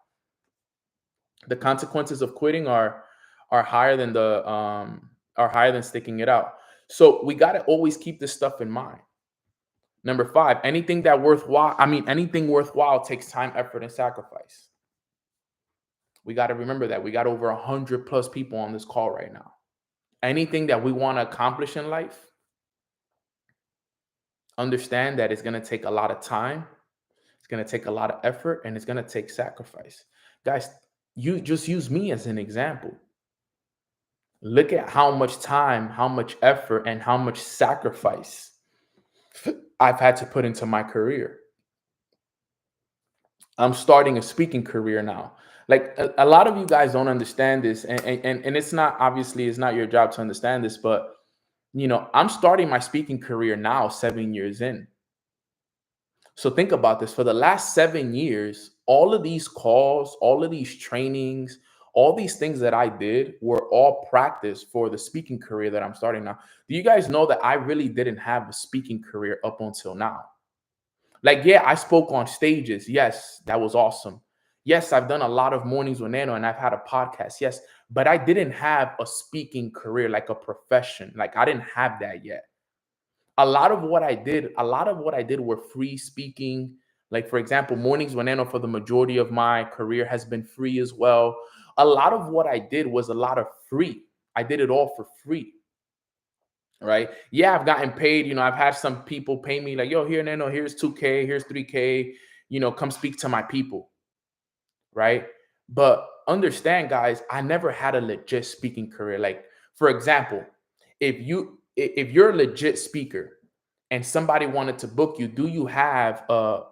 The consequences of quitting are higher than sticking it out. So we got to always keep this stuff in mind. Number 5, anything worthwhile takes time, effort, and sacrifice. We got to remember that. We got over 100 plus people on this call right now. Anything that we want to accomplish in life, understand that it's going to take a lot of time. It's going to take a lot of effort, and it's going to take sacrifice. Guys, you just use me as an example. Look at how much time, how much effort, and how much sacrifice I've had to put into my career. I'm starting a speaking career now. Like, a lot of you guys don't understand this, and it's not your job to understand this, but I'm starting my speaking career now, 7 years in. So think about this. For the last 7 years, all of these calls, all of these trainings, all these things that I did were all practice for the speaking career that I'm starting now. Do you guys know that I really didn't have a speaking career up until now? Like, yeah, I spoke on stages. Yes, that was awesome. Yes, I've done a lot of mornings with Nano and I've had a podcast. Yes, but I didn't have a speaking career, like a profession. Like I didn't have that yet. A lot of what I did were free speaking. Like, for example, mornings with Nano for the majority of my career has been free as well. A lot of what I did was a lot of free. I did it all for free. Right. Yeah, I've gotten paid. I've had some people pay me like, yo, here, Nano, here's 2K, here's 3K, come speak to my people. Right. But understand, guys, I never had a legit speaking career. Like, for example, if you're a legit speaker and somebody wanted to book you, do you have a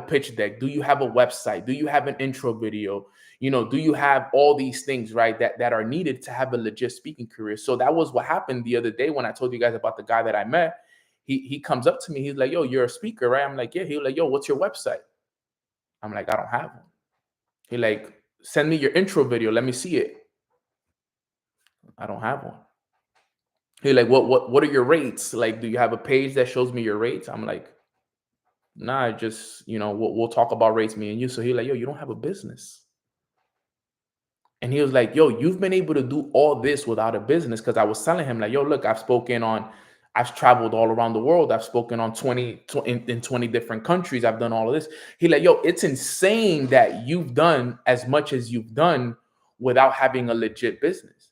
pitch deck? Do you have a website? Do you have an intro video? Do you have all these things, right, that are needed to have a legit speaking career? So that was what happened the other day when I told you guys about the guy that I met. He comes up to me, he's like, yo, you're a speaker, right? I'm like, yeah. He was like, yo, what's your website? I'm like, I don't have one. He like, send me your intro video. Let me see it. I don't have one. He like, what are your rates? Like, do you have a page that shows me your rates? I'm like, nah, just, we'll talk about rates, me and you. So he like, yo, you don't have a business. And he was like, yo, you've been able to do all this without a business. Cause I was telling him like, yo, look, I've traveled all around the world. I've spoken on 20 different countries. I've done all of this. He like, yo, it's insane that you've done as much as you've done without having a legit business.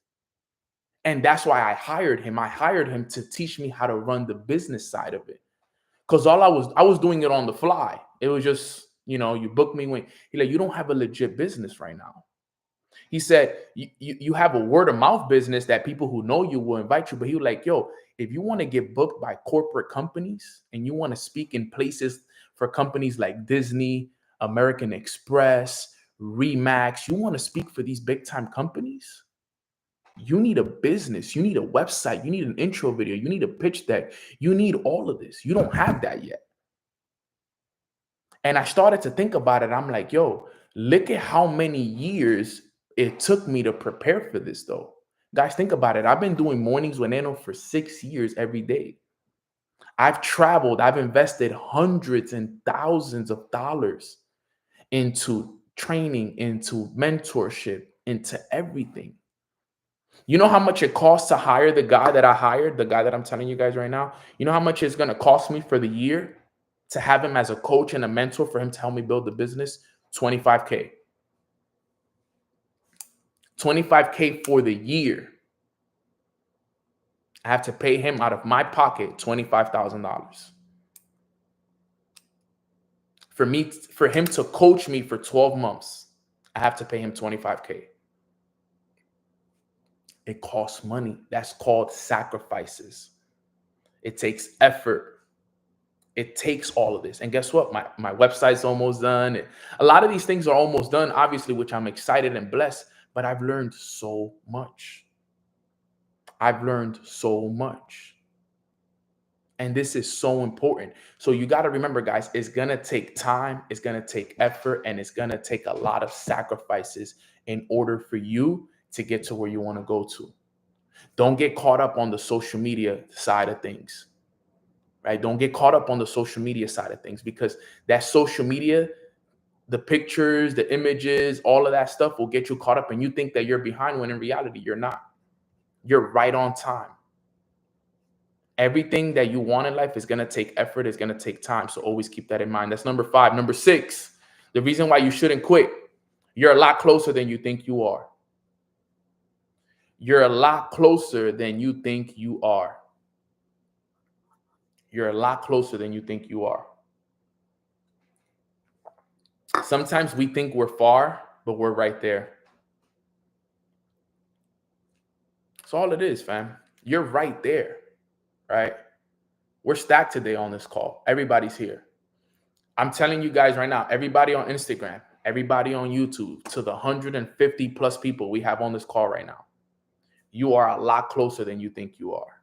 And that's why I hired him. I hired him to teach me how to run the business side of it. Because I was doing it on the fly. It was just, you book me when he like, you don't have a legit business right now. He said, you have a word of mouth business that people who know you will invite you. But he was like, yo, if you want to get booked by corporate companies and you want to speak in places for companies like Disney, American Express, Remax, you want to speak for these big time companies, you need a business, you need a website, you need an intro video, you need a pitch deck, you need all of this. You don't have that yet. And I started to think about it. I'm like, yo, look at how many years it took me to prepare for this, though. Guys, think about it. I've been doing mornings with Nano for 6 years every day. I've traveled, I've invested hundreds and thousands of dollars into training, into mentorship, into everything. You know how much it costs to hire the guy that I hired, the guy that I'm telling you guys right now? You know how much it's going to cost me for the year to have him as a coach and a mentor for him to help me build the business? $25K. $25K for the year. I have to pay him out of my pocket $25,000. For him to coach me for 12 months, I have to pay him $25K. It costs money. That's called sacrifices. It takes effort. It takes all of this. And guess what? My website's almost done. A lot of these things are almost done, obviously, which I'm excited and blessed, but I've learned so much. I've learned so much. And this is so important. So you got to remember, guys, it's going to take time, it's going to take effort, and it's going to take a lot of sacrifices in order for you to get to where you want to go to. Don't get caught up on the social media side of things, right? Don't get caught up on the social media side of things, because that social media, the pictures, the images, all of that stuff will get you caught up and you think that you're behind when in reality, you're not. You're right on time. Everything that you want in life is going to take effort. It's going to take time. So always keep that in mind. That's number 5. Number 6, the reason why you shouldn't quit. You're a lot closer than you think you are. You're a lot closer than you think you are. You're a lot closer than you think you are. Sometimes we think we're far, but we're right there. That's all it is, fam. You're right there, right? We're stacked today on this call. Everybody's here. I'm telling you guys right now, everybody on Instagram, everybody on YouTube, to the 150 plus people we have on this call right now, you are a lot closer than you think you are.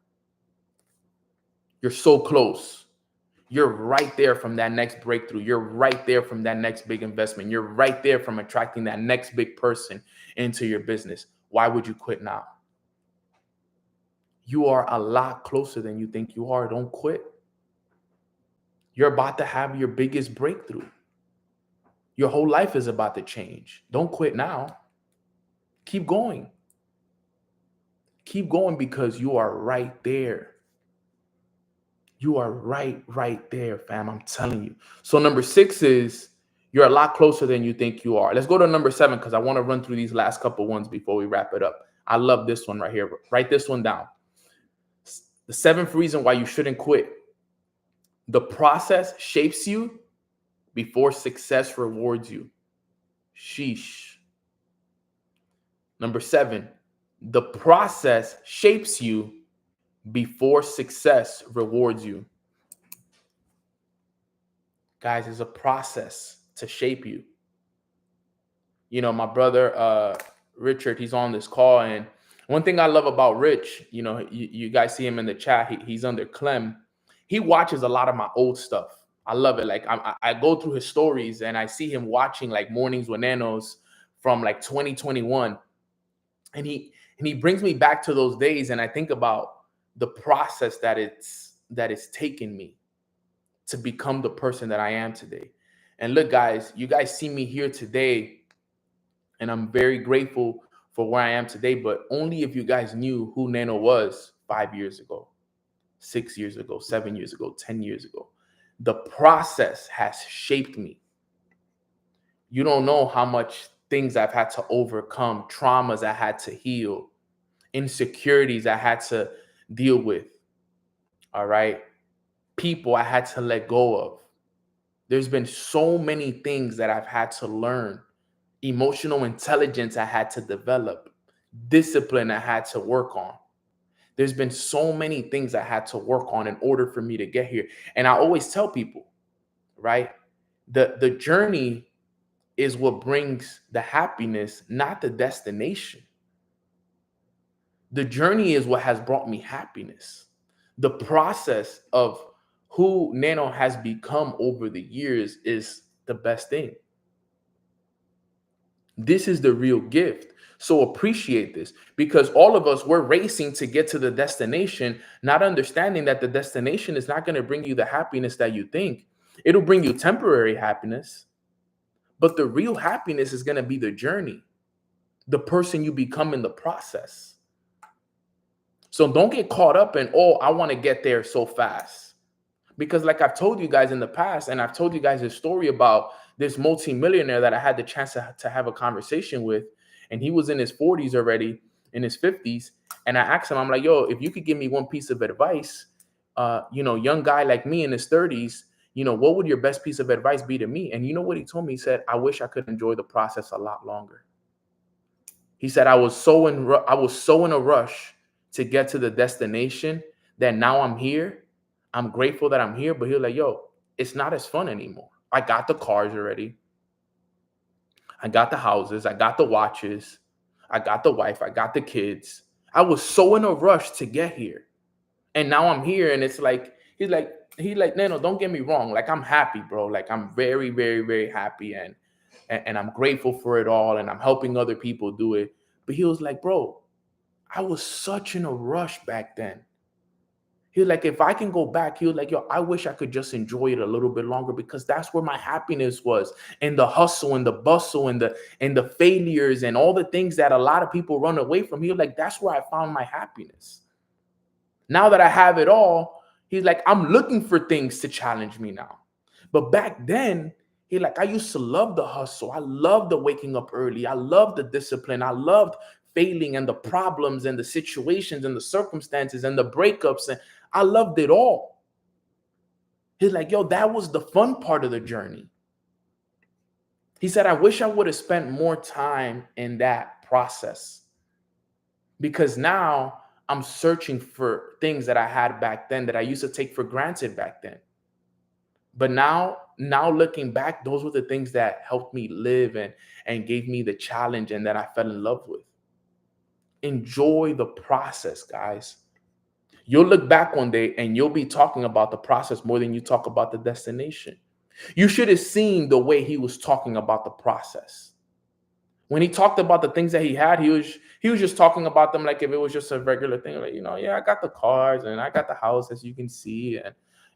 You're so close. You're right there from that next breakthrough. You're right there from that next big investment. You're right there from attracting that next big person into your business. Why would you quit now? You are a lot closer than you think you are. Don't quit. You're about to have your biggest breakthrough. Your whole life is about to change. Don't quit now. Keep going. Keep going because you are right there. You are right there, fam. I'm telling you. So number 6 is you're a lot closer than you think you are. Let's go to number 7 because I want to run through these last couple ones before we wrap it up. I love this one right here. Write this one down. The 7th reason why you shouldn't quit. The process shapes you before success rewards you. Sheesh. Number 7, the process shapes you before success rewards you. Guys, it's a process to shape you. You know, my brother, Richard, he's on this call. And one thing I love about Rich, you know, you guys see him in the chat. He's under Clem. He watches a lot of my old stuff. I love it. Like I go through his stories and I see him watching like Mornings with Nanos from like 2021. And he brings me back to those days. And I think about the process that it's taken me to become the person that I am today. And look, guys, you guys see me here today, and I'm very grateful for where I am today, but only if you guys knew who Nano was 5 years ago, 6 years ago, 7 years ago, 10 years ago. The process has shaped me. You don't know how much things I've had to overcome, traumas I had to heal, insecurities I had to deal with. All right. People I had to let go of. There's been so many things that I've had to learn. Emotional intelligence I had to develop. Discipline I had to work on. There's been so many things I had to work on in order for me to get here. And I always tell people, right? The journey is what brings the happiness, not the destination. The journey is what has brought me happiness. The process of who Nano has become over the years is the best thing. This is the real gift. So appreciate this, because all of us, we're racing to get to the destination, not understanding that the destination is not going to bring you the happiness that you think. It'll bring you temporary happiness, but the real happiness is going to be the journey, the person you become in the process. So don't get caught up in, oh, I want to get there so fast. Because like I've told you guys in the past, and I've told you guys a story about this multimillionaire that I had the chance to have a conversation with, and he was in his 40s already, in his 50s. And I asked him, I'm like, yo, if you could give me one piece of advice, young guy like me in his 30s, what would your best piece of advice be to me? And you know what he told me? He said, I wish I could enjoy the process a lot longer. He said, I was so in a rush to get to the destination that now I'm here. I'm grateful that I'm here, but he's like, yo, it's not as fun anymore. I got the cars already. I got the houses. I got the watches. I got the wife. I got the kids. I was so in a rush to get here. And now I'm here. And it's like, he's like, Nano, don't get me wrong. Like, I'm happy, bro. Like, I'm very, very, very happy. And I'm grateful for it all. And I'm helping other people do it. But he was like, bro, I was such in a rush back then. He was like, if I can go back, he was like, yo, I wish I could just enjoy it a little bit longer, because that's where my happiness was, and the hustle and the bustle and the failures and all the things that a lot of people run away from. He was like, that's where I found my happiness. Now that I have it all, he's like, I'm looking for things to challenge me now. But back then, he like, I used to love the hustle. I loved the waking up early. I loved the discipline. I loved failing and the problems and the situations and the circumstances and the breakups, and I loved it all. He's like, yo, that was the fun part of the journey. He said, I wish I would have spent more time in that process, because now I'm searching for things that I had back then that I used to take for granted back then. But now looking back, those were the things that helped me live and gave me the challenge and that I fell in love with. Enjoy the process, guys. You'll look back one day and you'll be talking about the process more than you talk about the destination. You should have seen the way he was talking about the process. When he talked about the things that he had, he was just talking about them like if it was just a regular thing. Like, yeah, I got the cars and I got the house, as you can see,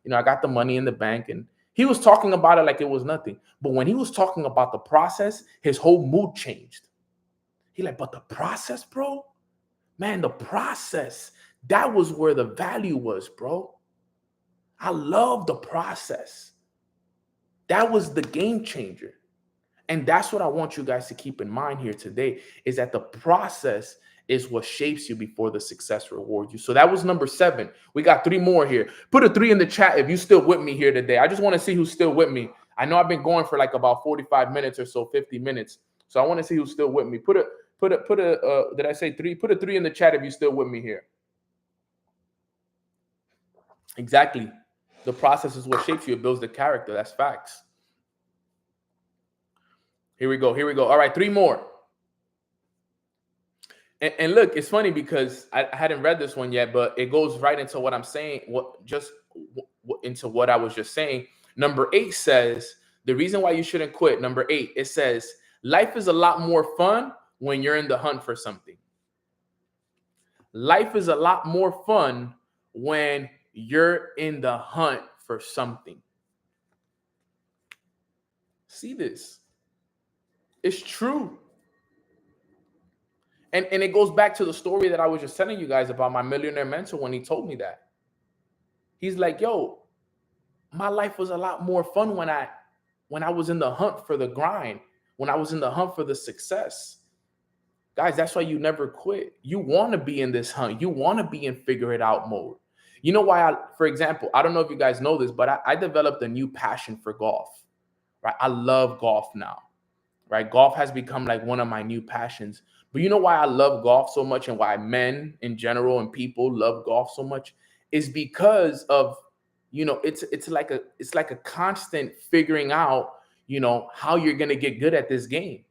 and I got the money in the bank. And He was talking about it like it was nothing. But when he was talking about the process, his whole mood changed. He like, but the process, bro, man, the process, that was where the value was, bro. I love the process. That was the game changer. And that's what I want you guys to keep in mind here today, is that the process is what shapes you before the success rewards you. So that was number 7. We got 3 more here. Put a 3 in the chat if you still with me here today. I just want to see who's still with me. I know I've been going for like about 45 minutes or so, 50 minutes. So I want to see who's still with me. Did I say 3? Put a 3 in the chat if you're still with me here. Exactly. The process is what shapes you. It builds the character. That's facts. Here we go. All right, 3 more. And look, it's funny because I hadn't read this one yet, but it goes right into what I'm saying, into what I was just saying. Number 8 says, the reason why you shouldn't quit. Number 8, it says, life is a lot more fun when you're in the hunt for something. Life is a lot more fun when you're in the hunt for something. See this? It's true. And it goes back to the story that I was just telling you guys about my millionaire mentor when he told me that. He's like, yo, my life was a lot more fun when I was in the hunt for the grind, when I was in the hunt for the success. Guys, that's why you never quit. You want to be in this hunt. You want to be in figure it out mode. You know why for example, I don't know if you guys know this, but I developed a new passion for golf, right? I love golf now, right? Golf has become like one of my new passions. But you know why I love golf so much and why men in general and people love golf so much is because of, it's like a constant figuring out, how you're going to get good at this game.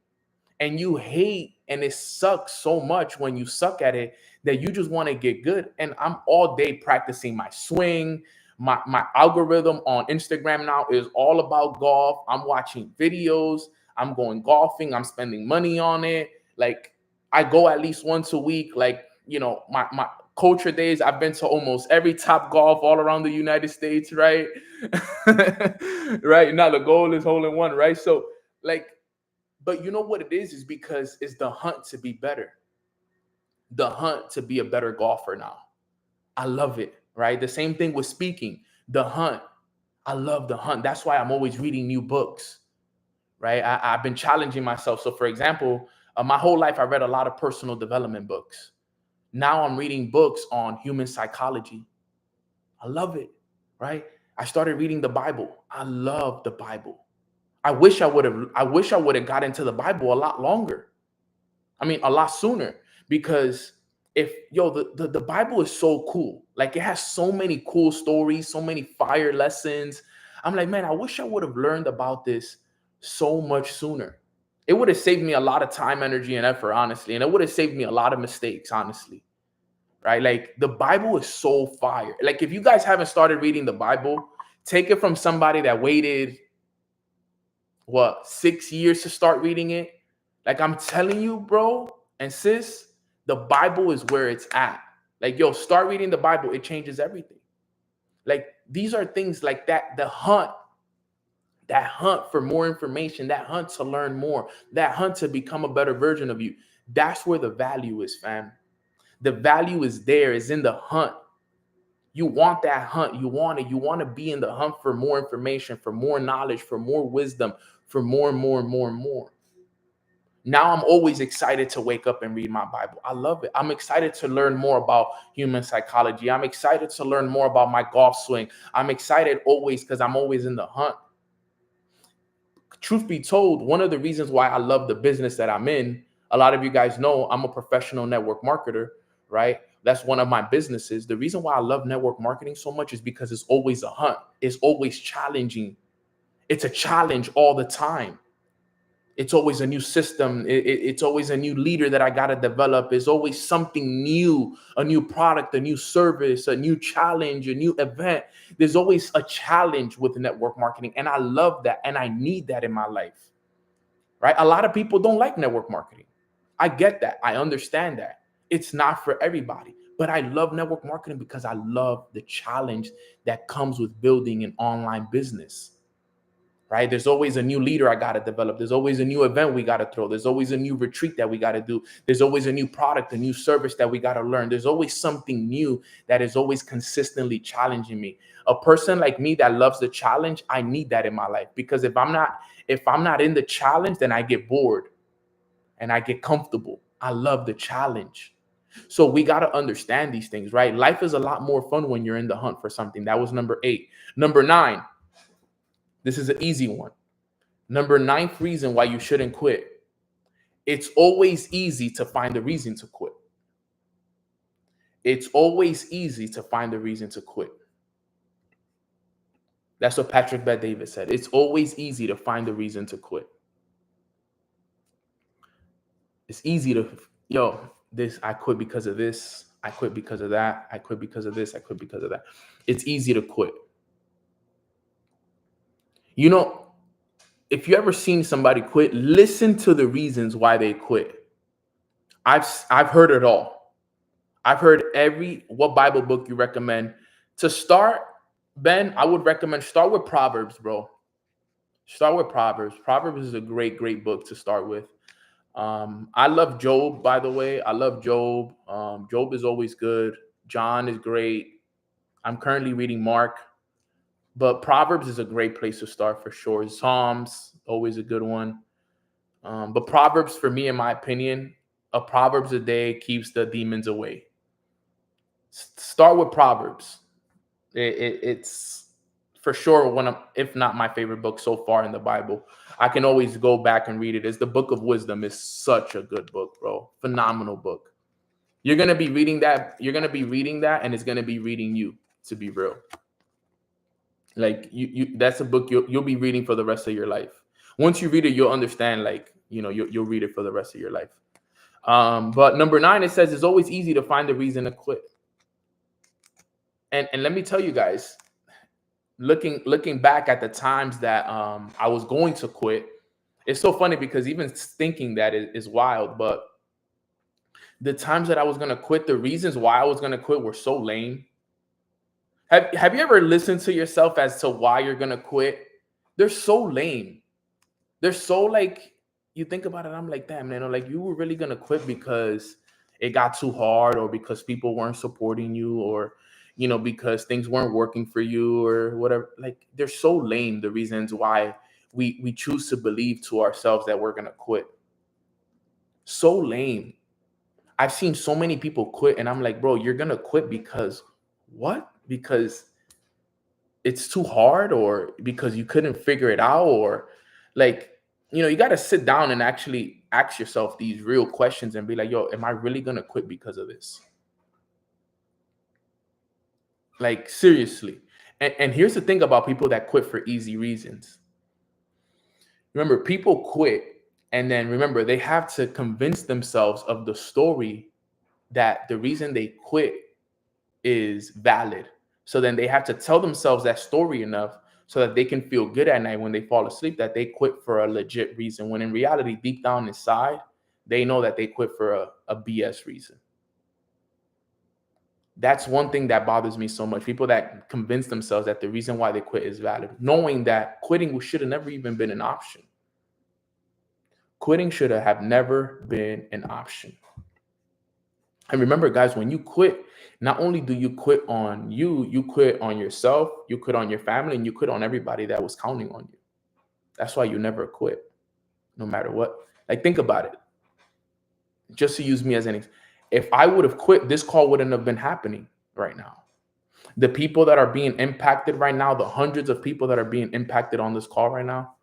And you hate, and it sucks so much when you suck at it that you just want to get good. And I'm all day practicing my swing. My algorithm on Instagram now is all about golf. I'm watching videos. I'm going golfing. I'm spending money on it. Like, I go at least once a week. Like, my culture days, I've been to almost every Top Golf all around the United States, right? Right now, the goal is hole in one, right? So, like, but you know what it is because it's the hunt to be better, the hunt to be a better golfer now. I love it, right? The same thing with speaking, the hunt. I love the hunt. That's why I'm always reading new books, right? I've been challenging myself. So, for example, my whole life, I read a lot of personal development books. Now I'm reading books on human psychology. I love it, right? I started reading the Bible. I love the Bible. I wish I would have got into the Bible a lot longer. I mean, a lot sooner, because the Bible is so cool. Like, it has so many cool stories, so many fire lessons. I'm like, man, I wish I would have learned about this so much sooner. It would have saved me a lot of time, energy, and effort, honestly. And it would have saved me a lot of mistakes, honestly. Right? Like, the Bible is so fire. Like, if you guys haven't started reading the Bible, take it from somebody that waited 6 years to start reading it. Like, I'm telling you, bro and sis, the Bible is where it's at. Like, yo, start reading the Bible. It changes everything. Like, these are things like that. That hunt for more information, that hunt to learn more, that hunt to become a better version of you. That's where the value is, fam. The value is there, is in the hunt. You want that hunt. You want it. You want to be in the hunt for more information, for more knowledge, for more wisdom, for more and more and more and more. Now I'm always excited to wake up and read my Bible. I love it. I'm excited to learn more about human psychology. I'm excited to learn more about my golf swing. I'm excited always because I'm always in the hunt. Truth be told, one of the reasons why I love the business that I'm in, a lot of you guys know I'm a professional network marketer, right? That's one of my businesses. The reason why I love network marketing so much is because it's always a hunt. It's always challenging. It's a challenge all the time. It's always a new system. It's always a new leader that I got to develop. It's always something new, a new product, a new service, a new challenge, a new event. There's always a challenge with network marketing. And I love that. And I need that in my life, right? A lot of people don't like network marketing. I get that. I understand that. It's not for everybody. But I love network marketing because I love the challenge that comes with building an online business. right? There's always a new leader I got to develop. There's always a new event we got to throw. There's always a new retreat that we got to do. There's always a new product, a new service that we got to learn. There's always something new that is always consistently challenging me. A person like me that loves the challenge, I need that in my life, because if I'm not in the challenge, then I get bored and I get comfortable. I love the challenge. So we got to understand these things, right? Life is a lot more fun when you're in the hunt for something. That was number 8. Number 9. This is an easy one. Number 9th reason why you shouldn't quit. It's always easy to find a reason to quit. It's always easy to find a reason to quit. That's what Patrick Bet-David said. It's always easy to find a reason to quit. It's easy to, I quit because of this. I quit because of that. I quit because of this. I quit because of that. It's easy to quit. If you ever seen somebody quit, listen to the reasons why they quit. I've heard it all. I've heard what Bible book you recommend to start. Ben, I would recommend start with Proverbs, bro. Start with Proverbs. Proverbs is a great, great book to start with. I love Job, by the way. I love Job. Job is always good. John is great. I'm currently reading Mark. But Proverbs is a great place to start for sure. Psalms, always a good one. But Proverbs, for me, in my opinion, a Proverbs a day keeps the demons away. Start with Proverbs. It's for sure one of, if not my favorite book so far in the Bible. I can always go back and read it. It's the Book of Wisdom. It's such a good book, bro. Phenomenal book. You're going to be reading that. You're going to be reading that, and it's going to be reading you, to be real. Like you that's a book you'll be reading for the rest of your life. Once you read it, you'll understand, you'll read it for the rest of your life. But number 9, it says it's always easy to find a reason to quit. And let me tell you guys, looking back at the times that I was going to quit, it's so funny because even thinking that is wild, but the times that I was going to quit, the reasons why I was going to quit were so lame. Have you ever listened to yourself as to why you're going to quit? They're so lame. They're so you think about it, I'm like, damn, man, you were really going to quit because it got too hard, or because people weren't supporting you, or, because things weren't working for you or whatever. They're so lame, the reasons why we choose to believe to ourselves that we're going to quit. So lame. I've seen so many people quit and I'm like, bro, you're going to quit because what? Because it's too hard, or because you couldn't figure it out, or you got to sit down and actually ask yourself these real questions and be like, yo, am I really going to quit because of this? Seriously. And here's the thing about people that quit for easy reasons. Remember, people quit, and then remember, they have to convince themselves of the story that the reason they quit is valid. So then they have to tell themselves that story enough so that they can feel good at night when they fall asleep, that they quit for a legit reason, when in reality, deep down inside, they know that they quit for a BS reason. That's one thing that bothers me so much. People that convince themselves that the reason why they quit is valid, knowing that quitting should have never even been an option. Quitting should have never been an option. And remember, guys, when you quit, not only do you quit on you, you quit on yourself, you quit on your family, and you quit on everybody that was counting on you. That's why you never quit, no matter what. Think about it. Just to use me as an example. If I would have quit, this call wouldn't have been happening right now. The people that are being impacted right now, the hundreds of people that are being impacted on this call right now,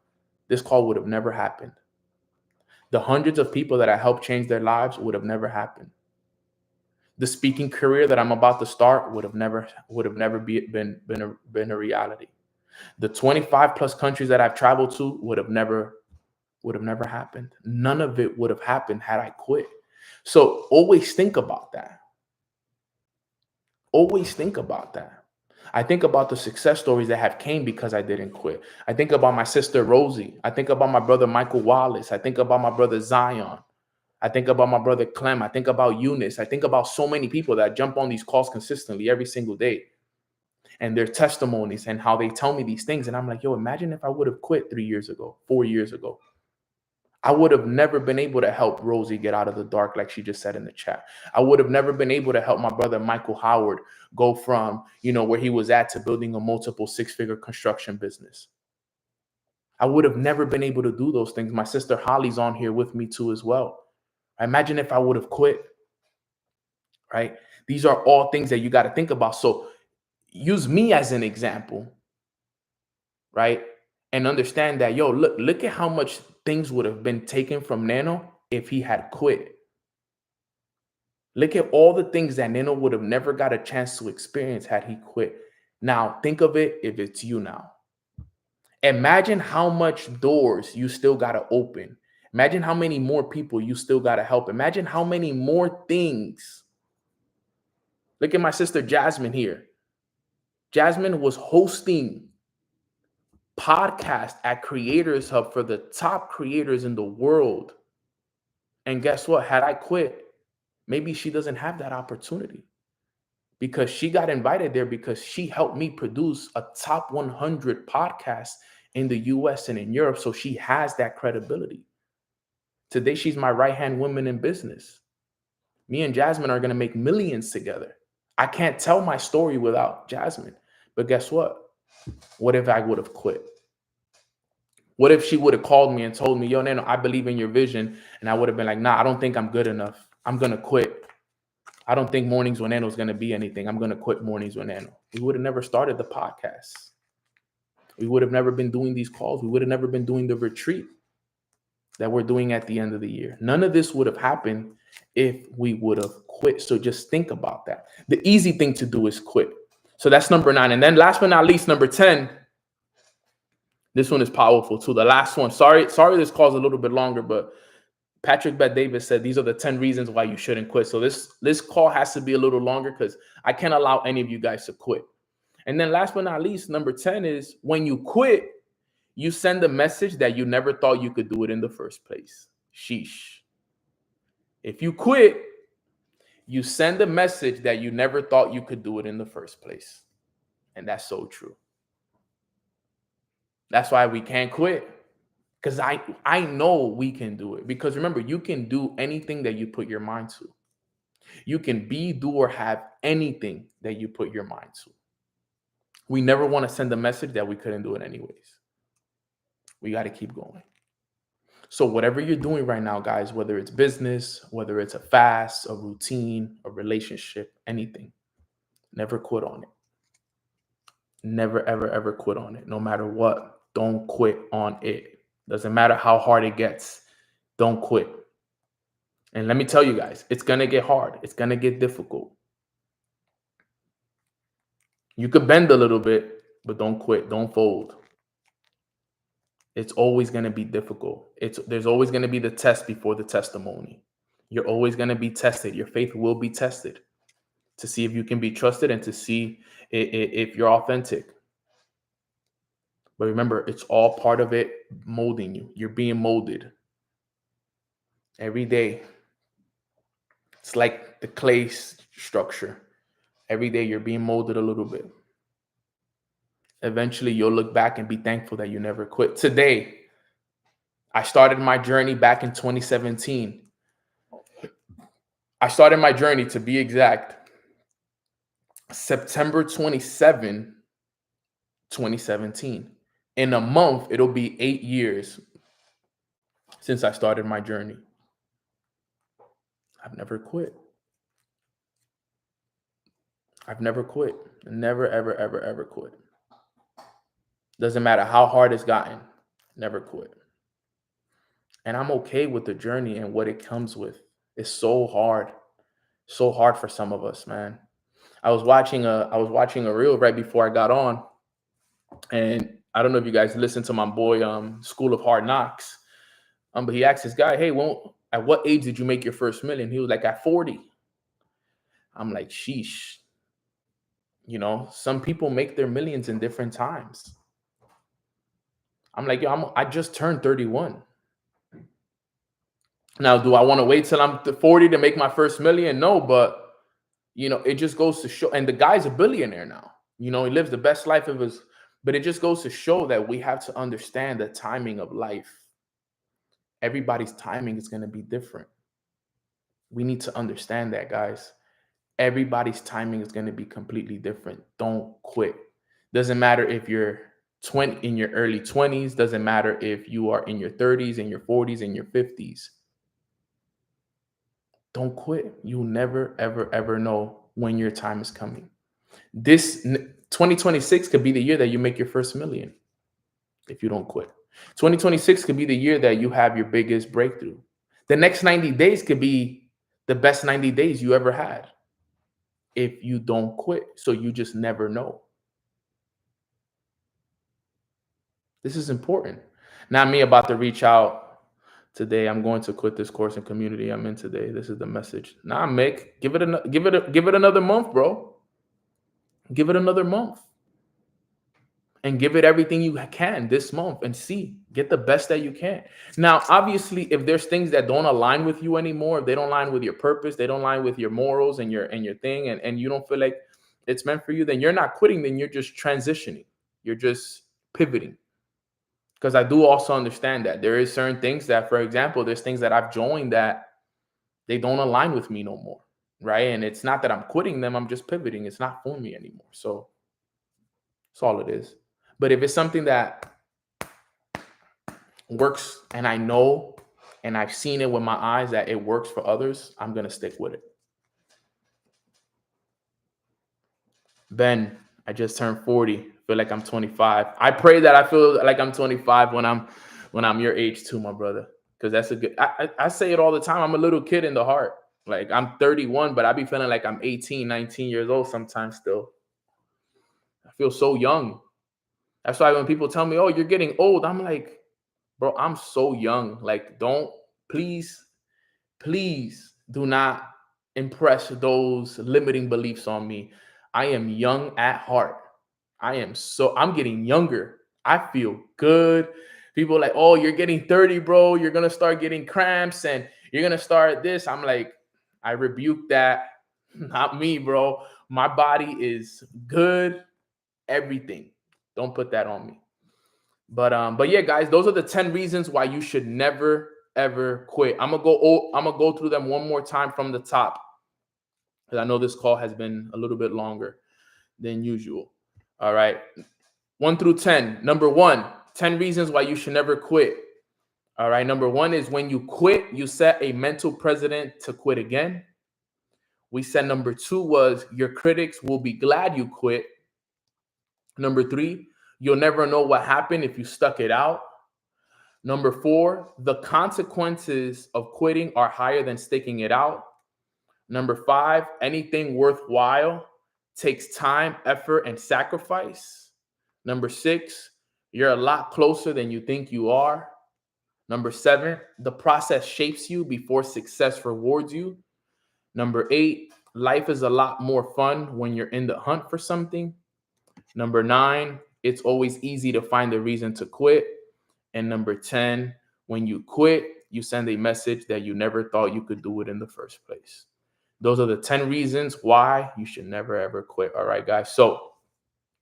this call would have never happened. The hundreds of people that I helped change their lives would have never happened. The speaking career that I'm about to start would have never been a reality. The 25 plus countries that I've traveled to would have never happened. None of it would have happened had I quit. So always think about that. Always think about that. I think about the success stories that have came because I didn't quit. I think about my sister Rosie. I think about my brother Michael Wallace. I think about my brother Zion. I think about my brother Clem. I think about Eunice. I think about so many people that jump on these calls consistently every single day. and their testimonies and how they tell me these things. And I'm like, yo, imagine if I would have quit 3 years ago, 4 years ago. I would have never been able to help Rosie get out of the dark, like she just said in the chat. I would have never been able to help my brother Michael Howard go from, where he was at to building a multiple six-figure construction business. I would have never been able to do those things. My sister Holly's on here with me too as well. Imagine if I would have quit, right? These are all things that you got to think about. So use me as an example, right? And understand that, yo, look at how much things would have been taken from Nano if he had quit. Look at all the things that Nano would have never got a chance to experience had he quit. Now, think of it if it's you now. Imagine how much doors you still got to open. Imagine how many more people you still got to help. Imagine how many more things. Look at my sister Jasmine here. Jasmine was hosting podcast at Creators Hub for the top creators in the world. And guess what? Had I quit, maybe she doesn't have that opportunity, because she got invited there because she helped me produce a top 100 podcast in the US and in Europe. So she has that credibility. Today, she's my right-hand woman in business. Me and Jasmine are going to make millions together. I can't tell my story without Jasmine. But guess what? What if I would have quit? What if she would have called me and told me, yo, Nano, I believe in your vision. And I would have been like, nah, I don't think I'm good enough. I'm going to quit. I don't think Mornings with Nano is going to be anything. I'm going to quit Mornings with Nano. We would have never started the podcast. We would have never been doing these calls. We would have never been doing the retreat that we're doing at the end of the year. None of this would have happened if we would have quit. So just think about that. The easy thing to do is quit. So that's number 9. And then last but not least, number 10. This one is powerful too. The last one. Sorry, this call's a little bit longer, but Patrick Bet Davis said these are the 10 reasons why you shouldn't quit. So this call has to be a little longer because I can't allow any of you guys to quit. And then last but not least, number 10 is when you quit, you send a message that you never thought you could do it in the first place. Sheesh. If you quit, you send a message that you never thought you could do it in the first place. And that's so true. That's why we can't quit. Because I know we can do it. Because remember, you can do anything that you put your mind to. You can be, do, or have anything that you put your mind to. We never want to send a message that we couldn't do it anyways. We got to keep going. So whatever you're doing right now, guys, whether it's business, whether it's a fast, a routine, a relationship, anything, never quit on it. Never, ever, ever quit on it. No matter what, don't quit on it. Doesn't matter how hard it gets. Don't quit. And let me tell you guys, it's going to get hard. It's going to get difficult. You could bend a little bit, but don't quit. Don't fold. It's always going to be difficult. There's always going to be the test before the testimony. You're always going to be tested. Your faith will be tested to see if you can be trusted and to see if you're authentic. But remember, it's all part of it molding you. You're being molded every day. It's like the clay structure. Every day you're being molded a little bit. Eventually, you'll look back and be thankful that you never quit. Today, I started my journey back in 2017. I started my journey, to be exact, September 27, 2017. In a month, it'll be 8 years since I started my journey. I've never quit. I've never quit. Never, ever, ever, ever quit. Doesn't matter how hard it's gotten. Never quit. And I'm okay with the journey and what it comes with. It's so hard. So hard for some of us, man. I was watching a reel right before I got on. And I don't know if you guys listened to my boy School of Hard Knocks. But he asked this guy, hey, at what age did you make your first million? He was like, at 40. I'm like, sheesh. Some people make their millions in different times. I'm like, yo, I just turned 31. Now, do I want to wait till I'm 40 to make my first million? No, but, it just goes to show. And the guy's a billionaire now. You know, he lives the best life of his, but it just goes to show that we have to understand the timing of life. Everybody's timing is going to be different. We need to understand that, guys. Everybody's timing is going to be completely different. Don't quit. Doesn't matter if you're 20 in your early 20s, doesn't matter if you are in your 30s, in your 40s, in your 50s. Don't quit. You'll never, ever, ever know when your time is coming. This 2026 could be the year that you make your first million if you don't quit. 2026 could be the year that you have your biggest breakthrough. The next 90 days could be the best 90 days you ever had if you don't quit. So you just never know. This is important. Not me about to reach out today. I'm going to quit this course and community I'm in today. This is the message. Nah, Mick, give it another month, bro. Give it another month. And give it everything you can this month and get the best that you can. Now, obviously, if there's things that don't align with you anymore, if they don't align with your purpose, they don't align with your morals and your thing, and you don't feel like it's meant for you, then you're not quitting, then you're just transitioning. You're just pivoting. Because I do also understand that there is certain things that, for example, there's things that I've joined that they don't align with me no more, right? And it's not that I'm quitting them, I'm just pivoting. It's not for me anymore. So that's all it is. But if it's something that works and I know and I've seen it with my eyes that it works for others, I'm going to stick with it. Ben, I just turned 40. Feel like I'm 25. I pray that I feel like I'm 25 when I'm your age too, my brother. Because that's a good, I say it all the time. I'm a little kid in the heart. Like I'm 31, but I be feeling like I'm 18, 19 years old sometimes still. I feel so young. That's why when people tell me, oh, you're getting old, I'm like, bro, I'm so young. Like, please do not impress those limiting beliefs on me. I am young at heart. I'm getting younger. I feel good. People are like, oh, you're getting 30, bro. You're going to start getting cramps and you're going to start this. I'm like, I rebuke that. Not me, bro. My body is good. Everything. Don't put that on me. But yeah, guys, those are the 10 reasons why you should never ever quit. I'm gonna go through them one more time from the top, because I know this call has been a little bit longer than usual. All right, 1 through 10. Number 1, 10 reasons why you should never quit. All right, number 1 is when you quit, you set a mental precedent to quit again. We said number 2 was your critics will be glad you quit. Number 3, you'll never know what happened if you stuck it out. Number 4, the consequences of quitting are higher than sticking it out. Number 5, anything worthwhile takes time, effort, and sacrifice. Number 6, you're a lot closer than you think you are. Number 7, the process shapes you before success rewards you. Number 8, life is a lot more fun when you're in the hunt for something. Number 9, it's always easy to find a reason to quit. And number 10, when you quit, you send a message that you never thought you could do it in the first place. Those are the 10 reasons why you should never, ever quit. All right, guys. So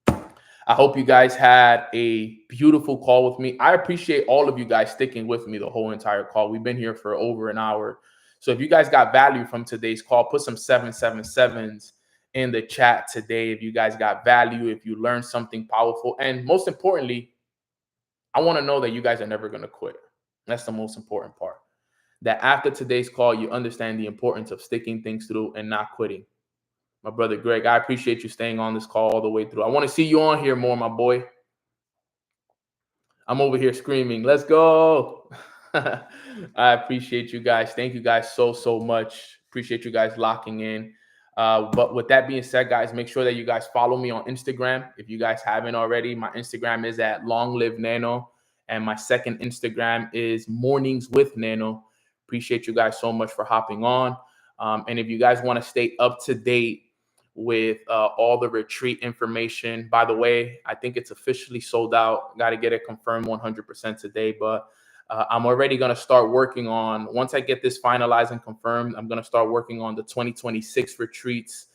I hope you guys had a beautiful call with me. I appreciate all of you guys sticking with me the whole entire call. We've been here for over an hour. So if you guys got value from today's call, put some 777s in the chat today. If you guys got value, if you learned something powerful, and most importantly, I want to know that you guys are never going to quit. That's the most important part. That after today's call, you understand the importance of sticking things through and not quitting. My brother Greg, I appreciate you staying on this call all the way through. I want to see you on here more, my boy. I'm over here screaming, let's go. I appreciate you guys. Thank you guys so much. Appreciate you guys locking in. But with that being said, guys, make sure that you guys follow me on Instagram. If you guys haven't already, my Instagram is at Long Live Nano. And my second Instagram is Mornings with Nano. Appreciate you guys so much for hopping on. And if you guys want to stay up to date with all the retreat information, by the way, I think it's officially sold out. Got to get it confirmed 100% today. But I'm already going to start working on, once I get this finalized and confirmed, I'm going to start working on the 2026 retreats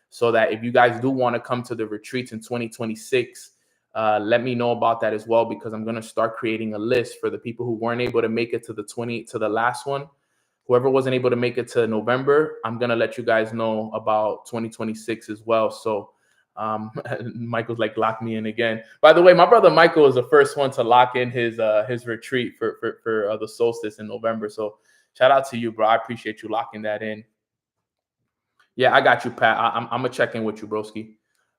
so that if you guys do want to come to the retreats in 2026, let me know about that as well, because I'm going to start creating a list for the people who weren't able to make it to the last one. Whoever wasn't able to make it to November, I'm going to let you guys know about 2026 as well. So Michael's like, lock me in again. By the way, my brother Michael is the first one to lock in his retreat for the solstice in November. So shout out to you, bro. I appreciate you locking that in. Yeah, I got you, Pat. I'm gonna check in with you, broski.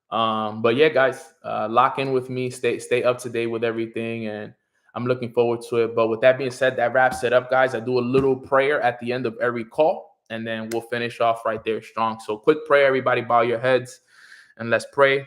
But yeah, guys, lock in with me. Stay up to date with everything, and I'm looking forward to it. But with that being said, that wraps it up, guys. I do a little prayer at the end of every call, and then we'll finish off right there strong. So quick prayer, everybody, bow your heads and let's pray.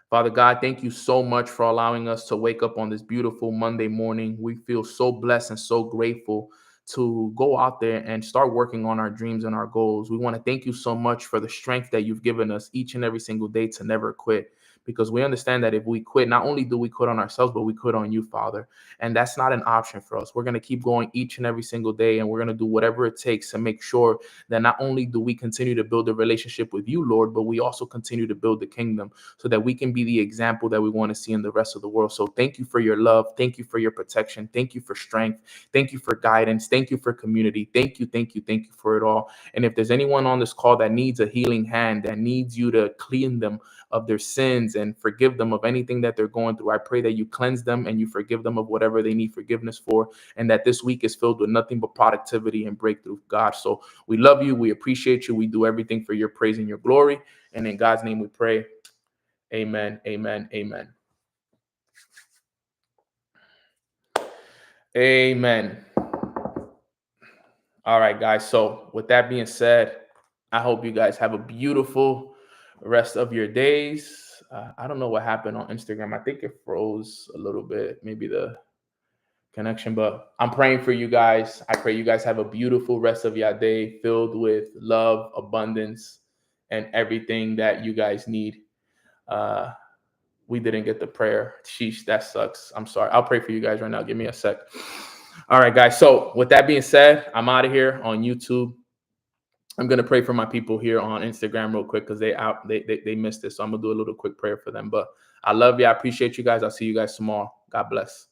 Father God, thank you so much for allowing us to wake up on this beautiful Monday morning. We feel so blessed and so grateful to go out there and start working on our dreams and our goals. We want to thank you so much for the strength that you've given us each and every single day to never quit, because we understand that if we quit, not only do we quit on ourselves, but we quit on you, Father. And that's not an option for us. We're going to keep going each and every single day, and we're going to do whatever it takes to make sure that not only do we continue to build a relationship with you, Lord, but we also continue to build the kingdom so that we can be the example that we want to see in the rest of the world. So thank you for your love. Thank you for your protection. Thank you for strength. Thank you for guidance. Thank you for community. Thank you for it all. And if there's anyone on this call that needs a healing hand, that needs you to clean them of their sins and forgive them of anything that they're going through, I pray that you cleanse them and you forgive them of whatever they need forgiveness for, and that this week is filled with nothing but productivity and breakthrough, God. So we love you. We appreciate you. We do everything for your praise and your glory. And in God's name we pray. Amen. Amen. Amen. Amen. All right, guys. So with that being said, I hope you guys have a beautiful rest of your days. I don't know what happened on Instagram. I think it froze a little bit, maybe the connection, but I'm praying for you guys. I pray you guys have a beautiful rest of your day filled with love, abundance, and everything that you guys need. We didn't get the prayer. Sheesh, that sucks. I'm sorry. I'll pray for you guys right now. Give me a sec. All right, guys. So with that being said, I'm out of here on YouTube. I'm going to pray for my people here on Instagram real quick because they missed it. So I'm going to do a little quick prayer for them. But I love you. I appreciate you guys. I'll see you guys tomorrow. God bless.